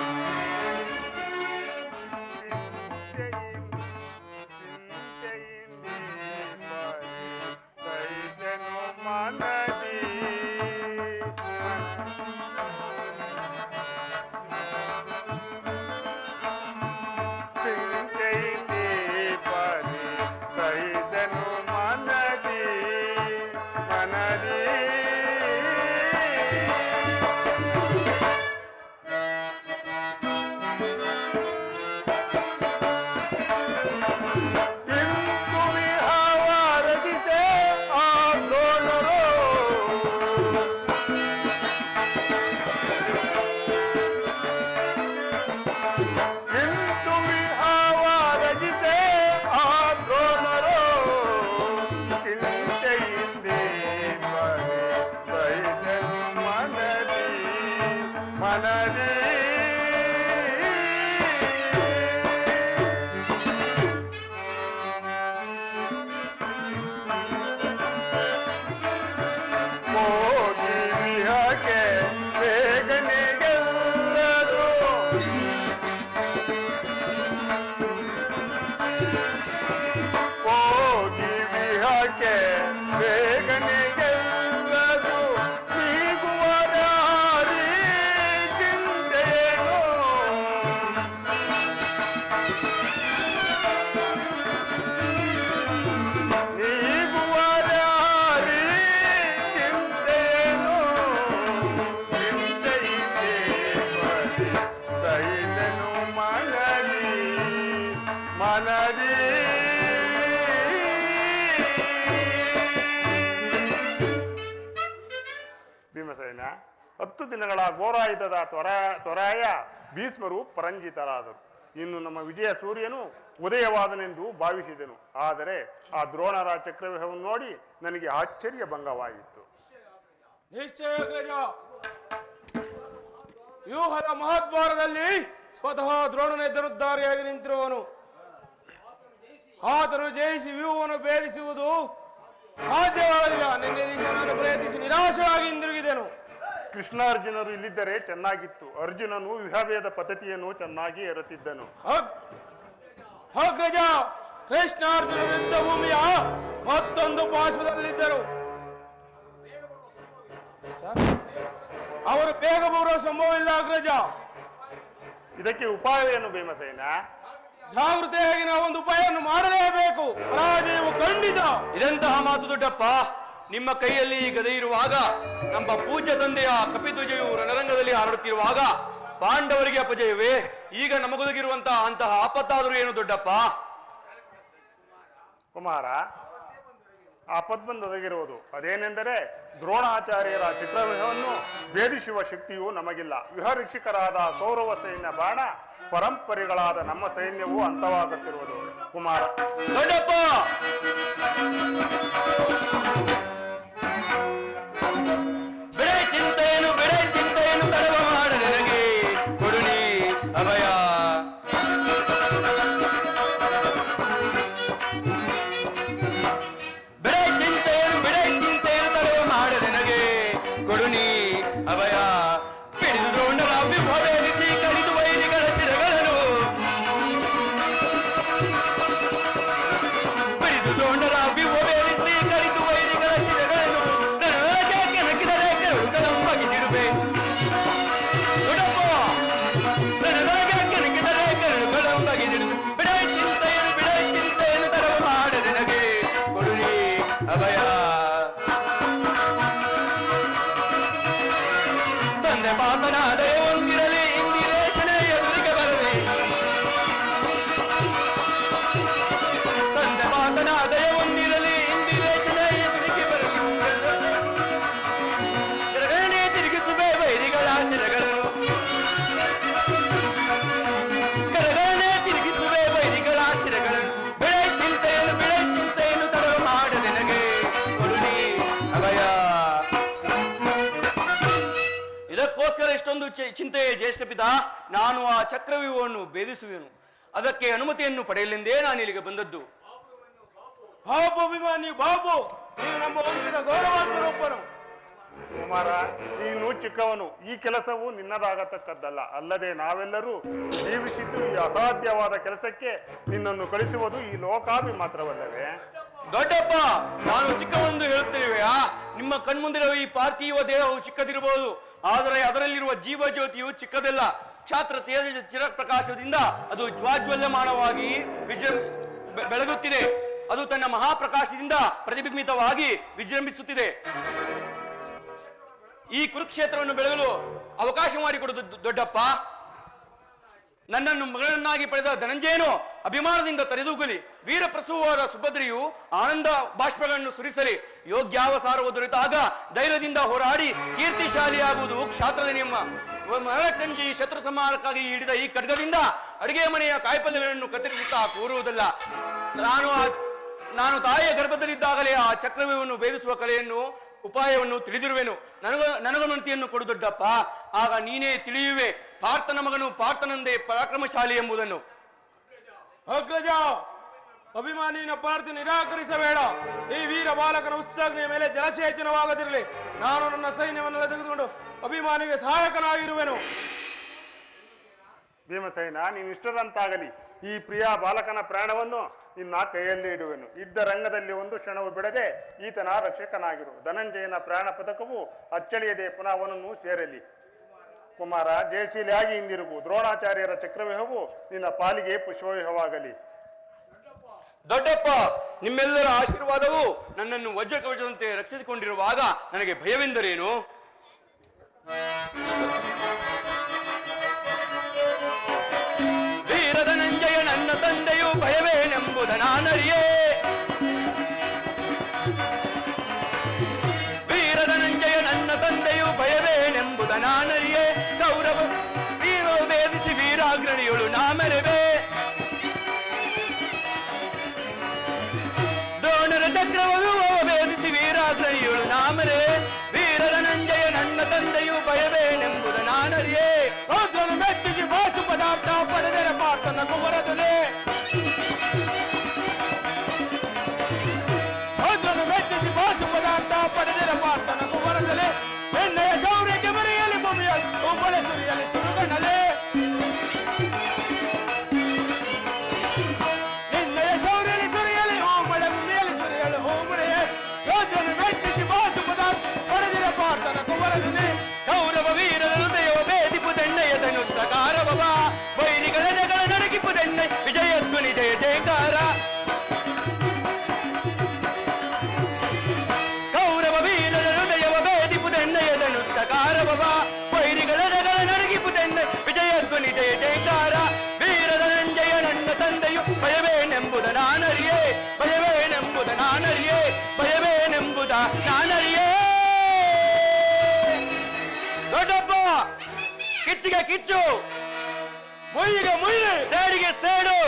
ಭೀಮಸೇನ 10 ದಿನಗಳ ಘೋರಾಯುಧದ ತ್ವರಾಯ ಭೀಷ್ಮರು ಪರಂಜಿತರಾದರು. ಇನ್ನು ನಮ್ಮ ವಿಜಯ ಸೂರ್ಯನು ಉದಯವಾದನೆಂದು ಭಾವಿಸಿದೆನು. ಆದರೆ ಆ ದ್ರೋಣರ ಚಕ್ರವ್ಯೂಹವನ್ನು ನೋಡಿ ನನಗೆ ಆಶ್ಚರ್ಯ ಭಂಗವಾಗಿತ್ತು. ನಿಶ್ಚಯ ಅಗ್ರಜ, ವ್ಯೂಹದ ಮಹಾದ್ವಾರದಲ್ಲಿ ಸ್ವತಃ ದ್ರೋಣನೆದ್ದನುದ್ದಾರಿಯಾಗಿ ನಿಂತಿರುವನು. ಆತನು ಜಯಿಸಿ ವ್ಯೂಹವನ್ನು ಭೇದಿಸುವುದು ಸಾಧ್ಯವಾಗಲಿಲ್ಲ. ನಿನ್ನೆ ದಿವಸ ನಾನು ಪ್ರಯತ್ನಿಸಿ ನಿರಾಶವಾಗಿ ಹಿಂದಿರುಗಿದೆನು. ಕೃಷ್ಣಾರ್ಜುನರು ಇಲ್ಲಿದ್ದರೆ ಚೆನ್ನಾಗಿತ್ತು. ಅರ್ಜುನನು ವಿವಾಹಭೇದ ಪದ್ಧತಿಯನ್ನು ಚೆನ್ನಾಗಿ ಎರುತ್ತಿದ್ದನು. ಅಗ್ರಜ, ಕೃಷ್ಣಾರ್ಜುನ ಯುದ್ಧ ಭೂಮಿಯ ಮತ್ತೊಂದು ಪಾರ್ಶ್ವದಲ್ಲಿದ್ದರು. ಅವರು ಬೇಗ ಬರುವ ಸಂಭವವಿಲ್ಲ ಅಗ್ರಜ. ಇದಕ್ಕೆ ಉಪಾಯವೇನು ಭೀಮಸೇನ? ಜಾಗೃತೆಯಾಗಿ ನಾವೊಂದು ಉಪಾಯವನ್ನು ಮಾಡಲೇಬೇಕು. ಪರಾಜಯವು ಖಂಡಿತ. ಇದೆಂತಹ ಮಾತು ದೊಡ್ಡಪ್ಪ? ನಿಮ್ಮ ಕೈಯಲ್ಲಿ ಈ ಗದೆ ಇರುವಾಗ, ನಮ್ಮ ಪೂಜ್ಯ ತಂದೆಯ ಕಪಿಧ್ವಜೆಯು ರಣರಂಗದಲ್ಲಿ ಹಾರುತ್ತಿರುವಾಗ ಪಾಂಡವರಿಗೆ ಅಪಜಯವೇ? ಈಗ ನಮಗೊದಗಿರುವಂತಹ ಅಂತಹ ಆಪತ್ತಾದರೂ ಏನು ದೊಡ್ಡಪ್ಪ? ಕುಮಾರ, ಆಪದ್ಬಂದೊದಗಿರುವುದು ಅದೇನೆಂದರೆ ದ್ರೋಣಾಚಾರ್ಯರ ಚಕ್ರವ್ಯೂಹವನ್ನು ಭೇದಿಸುವ ಶಕ್ತಿಯೂ ನಮಗಿಲ್ಲ. ವಿಹರೀಕ್ಷಕರಾದ ಕೌರವ ಸೈನ್ಯ ಬಾಣ, ಪರಂಪರೆಗಳಾದ ನಮ್ಮ ಸೈನ್ಯವೂ ಅಂತವಾಗುತ್ತಿರುವುದು. ಕುಮಾರ, ದೊಡ್ಡಪ್ಪ, ಬಿಡೆ ಚಿಂತೆಯನ್ನು ತಡವ ಮಾಡ ನನಗೆ ಕೊಡುನಿ ಅಭಯ. ಬಿಡೆ ಚಿಂತೆಯನ್ನು ತಡವ ಮಾಡ ನನಗೆ ಕೊಡುನಿ ಅಭಯ. ಬಿಡಿದು ದ್ರೋಣರ ವಿಭವೇರಿಸಿ ಕಡಿದು ವೈರಿಗಳ ಶಿರಗಳನ್ನು, ಬಿಡಿದು ದ್ರೋಣರ ವಿಭವೇರಿಸಿ ಕಡಿದು ವೈರಿಗಳ ಶಿರಗಳನ್ನು ಕೆಣಕಿದರೆ ಕೆರಳುಗಳನ್ನು ಬಗೆದಿಡುವೆ. ದೊಡ್ಡಪ್ಪ, ನನಗೆ ಕೆಣಕಿದರೆ ಕೆರಳುಗಳನ್ನು ಬಗೆದಿಡುವೆ. ಬಿಡೆ ಚಿಂತೆಯನ್ನು ತಡವ ಮಾಡ ನನಗೆ ಕೊಡುನಿ ಅಭಯ. ತಂದೆ ಮಾತನಾದ ಒಂದಿರಲಿ ಇಂದಿರೇಶನೇ ಎದುರಿಗೆ ಬರಲಿ. ತಂದೆ ಮಾತನಾದ ಒಂದಿರಲಿ ಇಂದಿರೇಶನೇ ಎದುರಿಗೆ ಬರಲಿ. ಶಿರಗಳನ್ನೇ ತಿರುಗಿಸುವೆ ವೈರಿಗಳ ಶಿರಗಳನ್ನು, ಶಿರಗಳನ್ನೇ ತಿರುಗಿಸುವೆ ವೈರಿಗಳ ಶಿರಗಳನ್ನು. ಬಿಳೆ ಚಿಂತೆಯನ್ನು ತಡವ ಮಾಡ ನನಗೆ ಕೊಡುನಿ ಅಭಯ. ಇದಕ್ಕೋಸ್ಕರ ಇಷ್ಟೊಂದು ಚಿಂತೆ ಜ್ಯೇಷ್ಠ ಪಿತಾ. ನಾನು ಆ ಚಕ್ರವ್ಯೂಹವನ್ನು ಭೇದಿಸುವೆನು. ಅದಕ್ಕೆ ಅನುಮತಿಯನ್ನು ಪಡೆಯಲೆಂದೇ ನಾನು ಇಲ್ಲಿಗೆ ಬಂದದ್ದು. ಬಾಬು ಅಭಿಮಾನಿ ಬಾಬು, ನೀವು ನಮ್ಮ ವಂಶದ ಗೌರವ ಸ್ವರೂಪನು. ಕುಮಾರ, ನೀನು ಚಿಕ್ಕವನು, ಈ ಕೆಲಸವು ನಿನ್ನದಾಗತಕ್ಕದ್ದಲ್ಲ. ಅಲ್ಲದೆ ನಾವೆಲ್ಲರೂ ಜೀವಿಸಿದ್ದು ಈ ಅಸಾಧ್ಯವಾದ ಕೆಲಸಕ್ಕೆ ನಿನ್ನನ್ನು ಕಳಿಸುವುದು ಈ ಲೋಕಾಭಿ ಮಾತ್ರವಲ್ಲವೇ? ದೊಡ್ಡಪ್ಪ, ನಾನು ಚಿಕ್ಕವನೆಂದು ಹೇಳುತ್ತಿರುವೆಯಾ? ನಿಮ್ಮ ಕಣ್ಮುಂದಿರುವ ಈ ಪಾರ್ಥಿವ ದೇಹವು ಚಿಕ್ಕದಿರಬಹುದು, ಆದರೆ ಅದರಲ್ಲಿರುವ ಜೀವ ಜ್ಯೋತಿಯು ಚಿಕ್ಕದಲ್ಲ. ಕ್ಷಾತ್ರ ತೇಜ ಚಿರಪ್ರಕಾಶದಿಂದ ಅದು ಜ್ವಾಜ್ವಲ್ಯಮಾನವಾಗಿ ಬೆಳಗುತ್ತಿದೆ. ಅದು ತನ್ನ ಮಹಾಪ್ರಕಾಶದಿಂದ ಪ್ರತಿಬಿಂಬಿತವಾಗಿ ವಿಜೃಂಭಿಸುತ್ತಿದೆ. ಈ ಕುರುಕ್ಷೇತ್ರವನ್ನು ಬೆಳಗಲು ಅವಕಾಶ ಮಾಡಿಕೊಡುವುದು ದೊಡ್ಡಪ್ಪ. ನನ್ನನ್ನು ಮಗಳನ್ನಾಗಿ ಪಡೆದ ಧನಂಜಯನು ಅಭಿಮಾನದಿಂದ ತಲೆದೂಗಲಿ. ವೀರ ಪ್ರಸವವಾದ ಸುಭದ್ರೆಯು ಆನಂದ ಬಾಷ್ಪಗಳನ್ನು ಸುರಿಸಲಿ. ಯೋಗ್ಯಾವಸಾರವು ದೊರೆತಾಗ ಧೈರ್ಯದಿಂದ ಹೋರಾಡಿ ಕೀರ್ತಿಶಾಲಿಯಾಗುವುದು ಕ್ಷಾತ್ರದ ನಿಯಮ. ಮರಣಚಂಜಿ ಶತ್ರು ಸಂಹಾರಕ್ಕಾಗಿ ಹಿಡಿದ ಈ ಖಡ್ಗದಿಂದ ಅಡಿಗೆ ಮನೆಯ ಕಾಯಿಪಲ್ಯಗಳನ್ನು ಕತ್ತರಿಸುತ್ತಾ ಕೂರುವುದಲ್ಲ. ನಾನು ತಾಯಿಯ ಗರ್ಭದಲ್ಲಿದ್ದಾಗಲೇ ಆ ಚಕ್ರವ್ಯೂಹವನ್ನು ಭೇದಿಸುವ ಕಲೆಯನ್ನು ಉಪಾಯವನ್ನು ತಿಳಿದಿರುವೆನು. ನನಗನುಮತಿಯನ್ನು ಕೊಡು ದೊಡ್ಡಪ್ಪ, ಆಗ ನೀನೇ ತಿಳಿಯುವೆ ಪಾರ್ಥನ ಮಗನು ಪಾರ್ಥನಂದೇ ಪರಾಕ್ರಮಶಾಲಿ ಎಂಬುದನ್ನು. ಅಗ್ರಜ, ಅಭಿಮಾನಿನ ಪ್ರಾರ್ಥನೆ ನಿರಾಕರಿಸಬೇಡ. ಈ ವೀರ ಬಾಲಕನ ಉತ್ಸಾಹನೆಯ ಮೇಲೆ ಜಲಸೇಚನವಾಗದಿರಲಿ. ನಾನು ನನ್ನ ಸೈನ್ಯವನ್ನೆಲ್ಲ ತೆಗೆದುಕೊಂಡು ಅಭಿಮಾನಿಗೆ ಸಹಾಯಕನಾಗಿರುವೆನು. ಭೀಮಸೇನ, ನೀನು ಇಷ್ಟದಂತಾಗಲಿ. ಈ ಪ್ರಿಯ ಬಾಲಕನ ಪ್ರಾಣವನ್ನು ನಿನ್ನ ಕೈಯಲ್ಲಿ ಇಡುವೆನು. ಇದ್ದ ರಂಗದಲ್ಲಿ ಒಂದು ಕ್ಷಣವು ಬಿಡದೆ ಈತನ ರಕ್ಷಕನಾಗಿರು. ಧನಂಜಯನ ಪ್ರಾಣ ಪದಕವು ಅಚ್ಚಳಿಯದೆ ಪುನಃ ಅವನನ್ನು ಸೇರಲಿ. ಕುಮಾರ, ಜಯಶೀಲಿಯಾಗಿ ಹಿಂದಿರುಗು. ದ್ರೋಣಾಚಾರ್ಯರ ಚಕ್ರವ್ಯೂಹವು ನಿನ್ನ ಪಾಲಿಗೆ ಪುಷ್ಪವ್ಯೂಹವಾಗಲಿ. ದೊಡ್ಡಪ್ಪ, ನಿಮ್ಮೆಲ್ಲರ ಆಶೀರ್ವಾದವು ನನ್ನನ್ನು ವಜ್ರಕವಚದಂತೆ ರಕ್ಷಿಸಿಕೊಂಡಿರುವಾಗ ನನಗೆ ಭಯವೆಂದರೇನು? ವೀರಧನಂಜಯ ನನ್ನ ತಂದೆಯು ಭಯವೇನೆಂಬುದ ನಾನರಿಯೇ. ವೀರಧನಂಜಯ ನನ್ನ ತಂದೆಯು ಭಯವೇನೆಂಬುದ ನಾನರಿಯೇ. ಕೌರವ ವೀರ ಭೇದಿಸಿ ವೀರಾಗ್ರಣಿಯಳು ನಾಮೆರವೆ. ದ್ರೋಣರ ಚಕ್ರವನ್ನು ಭೇದಿಸಿ ವೀರಾಗ್ರಣಿಯಳು ನಾಮೆರವೆ. ವೀರಧನಂಜಯ ನನ್ನ ತಂದೆಯು ಭಯವೇನೆಂಬುದ ನಾನರಿಯೇ. ಸಹಸ್ರನು ಮೆಚ್ಚಿಸಿ ಬಾಸು ಪದಾರ್ಥ ಪಡೆದರ ಪಾರ್ಥನ ಕುವರದಲೆ. ಸಹಸ್ರನು ಮೆಚ್ಚಿಸಿ ಬಾಸು ಪದಾರ್ಥ ಪಡೆದರ ಪಾರ್ಥನ ಕುವರದಲೆ. ಎಣ್ಣೆಯ ಶೌರ್ಯಕ್ಕೆ ಮರೆಯಲಿ ಭೂಮಿಯ ಕುಂಬಳೆ ಸುರಿಯಲಿ ಸುರುಗಣಲೆ. ನಿನ್ನೆಯ ಶೌರ್ಯಲಿ ಸುರಿಯಲಿ ಹೂಮಳೆ ಭೂಮಿಯಲ್ಲಿ ಸುರಿಯಲು ಹೂಮಳೆಯೇ. ಸಹಸ್ರನು ಮೆಚ್ಚಿಸಿ ಬಾಸು ಪದಾರ್ಥ ಪಡೆದರ ಪಾರ್ಥನ ಕುವರದಲೆ. ಕೌರವ ವೀರರ ಹೃದಯವ ಭೇದಿಪುದೆಣ್ಣೆಯ ಧನುಷ್ಟಕಾರವ ವೈರಿಗಳ ಜಗಳ ನಡಗಿಪುದೆಣ್ಣೆ ವಿಜಯಧ್ವನಿ ಜಯ ಜಯಕಾರ. ಕೌರವ ವೀರರ ಹೃದಯವ ಭೇದಿಪುದೆಣ್ಣೆಯ ಧನುಷ್ಟಕಾರವ ವೈರಿಗಳ ಜಗಳ ನಡಗಿಪುದೆಣ್ಣೆ ವಿಜಯಧ್ವನಿ ಜಯ ಜಯಕಾರ. ವೀರಧನಂಜಯ ನನ್ನ ತಂದೆಯು ಭಯವೇನೆಂಬುದ ನಾನರಿಯೇ. ಭಯವೇನೆ ಕಿಚ್ಚಿಗೆ ಕಿಚ್ಚು, ಮೊಯ್ಯಿಗೆ ಮೊಯ್ಯಿ, ಸೇಡಿಗೆ ಸೇಡು,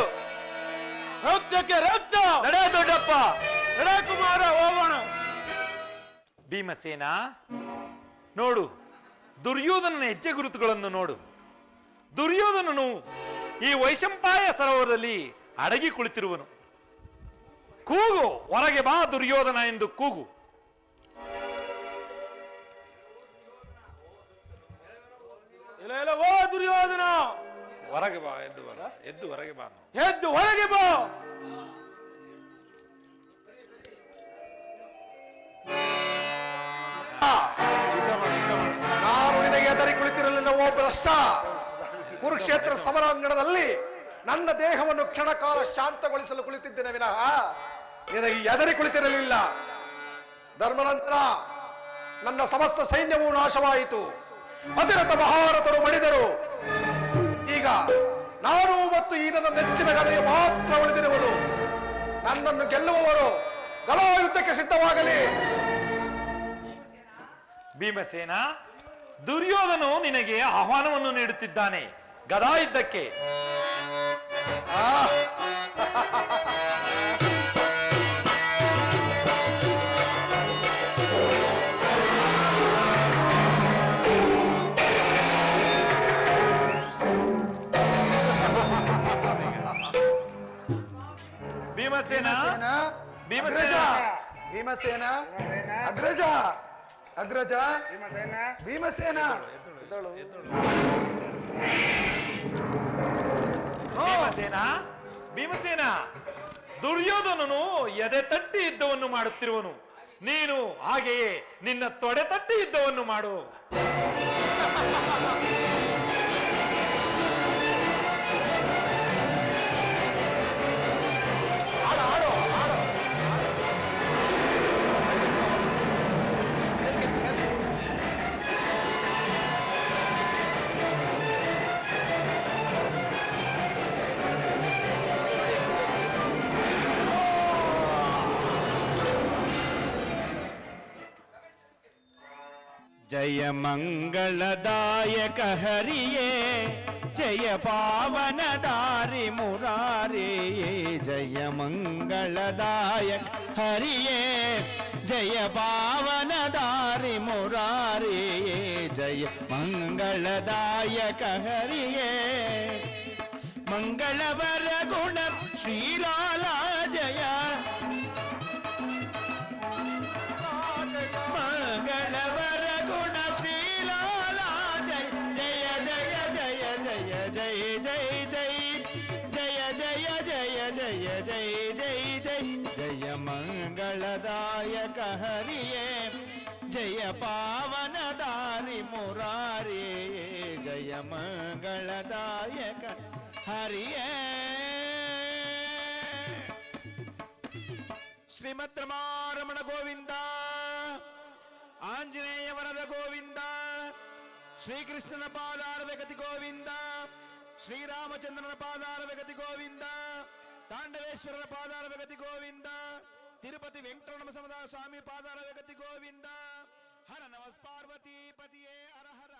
ರಕ್ತಕ್ಕೆ ರಕ್ತ. ನಡೆ ದೊಡ್ಡಪ್ಪ. ನಡೆ ಕುಮಾರ, ಹೋಗೋಣ. ಭೀಮಸೇನ ನೋಡು, ದುರ್ಯೋಧನನ ಹೆಜ್ಜೆ ಗುರುತುಗಳನ್ನು ನೋಡು. ದುರ್ಯೋಧನನು ಈ ವೈಶಂಪಾಯ ಸರೋವರದಲ್ಲಿ ಅಡಗಿ ಕುಳಿತಿರುವನು. ಕೂಗು, ಹೊರಗೆ ಬಾ ದುರ್ಯೋಧನ ಎಂದು ಕೂಗು. ಇಲ್ಲ ಓ ದುರ್ಯೋಧನ, ಹೊರಗೆ ಬಾ, ಎದ್ದು ಹೊರಗೆ ಬಾ. ಎದ್ದು ಹೊರಗೆ ಬಾ. ನಾನು ನಿನಗೆ ಎದರಿ ಕುಳಿತಿರಲಿಲ್ಲ ಓ ಭ್ರಷ್ಟ. ಕುರುಕ್ಷೇತ್ರ ಸಮರಾಂಗಣದಲ್ಲಿ ನನ್ನ ದೇಹವನ್ನು ಕ್ಷಣಕಾಲ ಶಾಂತಗೊಳಿಸಲು ಕುಳಿತಿದ್ದೇನೆ ವಿನಃ ನಿನಗೆ ಎದರಿ ಕುಳಿತಿರಲಿಲ್ಲ. ಧರ್ಮನಂತರ ನನ್ನ ಸಮಸ್ತ ಸೈನ್ಯವೂ ನಾಶವಾಯಿತು. ಅತಿರಥ ಮಹಾರಥರು ಮಡಿದರು. ಈಗ ನಾನು ಮತ್ತು ಈ ನನ್ನ ನೆಚ್ಚಿನ ಗದೆಯು ಮಾತ್ರ ಉಳಿದಿರುವುದು. ನನ್ನನ್ನು ಗೆಲ್ಲುವವರು ಗಲಾಯುದ್ಧಕ್ಕೆ ಸಿದ್ಧವಾಗಲಿ. ಭೀಮಸೇನ, ದುರ್ಯೋಧನು ನಿನಗೆ ಆಹ್ವಾನವನ್ನು ನೀಡುತ್ತಿದ್ದಾನೆ ಗದಾಯುದ್ಧಕ್ಕೆ. ಭೀಮಸೇನ, ಭೀಮಸೇನ, ಭೀಮಸೇನ, ಅಗ್ರಜ, ಅಗ್ರಜ, ಭೀಮಸೇನ. ಭೀಮಸೇನ, ಭೀಮಸೇನ, ದುರ್ಯೋಧನನು ಎದೆ ತಟ್ಟಿ ಯುದ್ಧವನ್ನು ಮಾಡುತ್ತಿರುವನು. ನೀನು ಹಾಗೆಯೇ ನಿನ್ನ ತೊಡೆ ತಟ್ಟಿ ಯುದ್ಧವನ್ನು ಮಾಡು. ಜಯ ಮಂಗಳದಾಯಕ ಹರಿಯೇ, ಜಯ ಪಾವನ ದಾರಿ ಮುರಾರಿಯೇ. ಜಯ ಮಂಗಳದಾಯಕ ಹರಿಯೇ, ಜಯ ಪಾವನ ದಾರಿ ಮುರಾರಿಯೇ. ಜಯ ಮಂಗಳದಾಯಕ ಹರಿಯೇ, ಮಂಗಳವರ ಗುಣ ಶ್ರೀಲಾಲ ಜಯ. ಮಂಗಳವರ ಗುಣ ಶ್ರೀಲಾಲ ಜಯ. ಜಯ ಜಯ ಜಯ ಜಯ ಜಯ ಜಯ ಜಯ ಜಯ ಜಯ ಜಯ ಜಯ ಜಯ ಜಯ. ಜಯ ಮಂಗಳದಾಯಕ ಹರಿಯೇ, ಜಯ ಪಾವನ ದಾರಿ ಮುರಾರಿಯೇ. ಜಯ ಮಂಗಳದಾಯಕ ಹರಿಯೇ. ಶ್ರೀಮದ್ ರಮಾರಮಣ ಗೋವಿಂದ, ಆಂಜನೇಯ ವರದ ಗೋವಿಂದ, ಶ್ರೀಕೃಷ್ಣನ ಪಾದಾರವ ಗತಿ ಗೋವಿಂದ, ಶ್ರೀರಾಮಚಂದ್ರನ ಪಾದಾರವ ಗತಿ ಗೋವಿಂದ, ತಾಂಡವೇಶ್ವರನ ಪಾದಾರವ ಗತಿ ಗೋವಿಂದ, ತಿರುಪತಿ ವೆಂಕಟರಮಣ ಸಮುದಾಯ ಸ್ವಾಮಿ ಪಾದಾರವ ಗತಿ ಗೋವಿಂದ. ಹರ ನಮಸ್ ಪಾರ್ವತಿ ಪತಿಯೇ ಹರ ಹರ.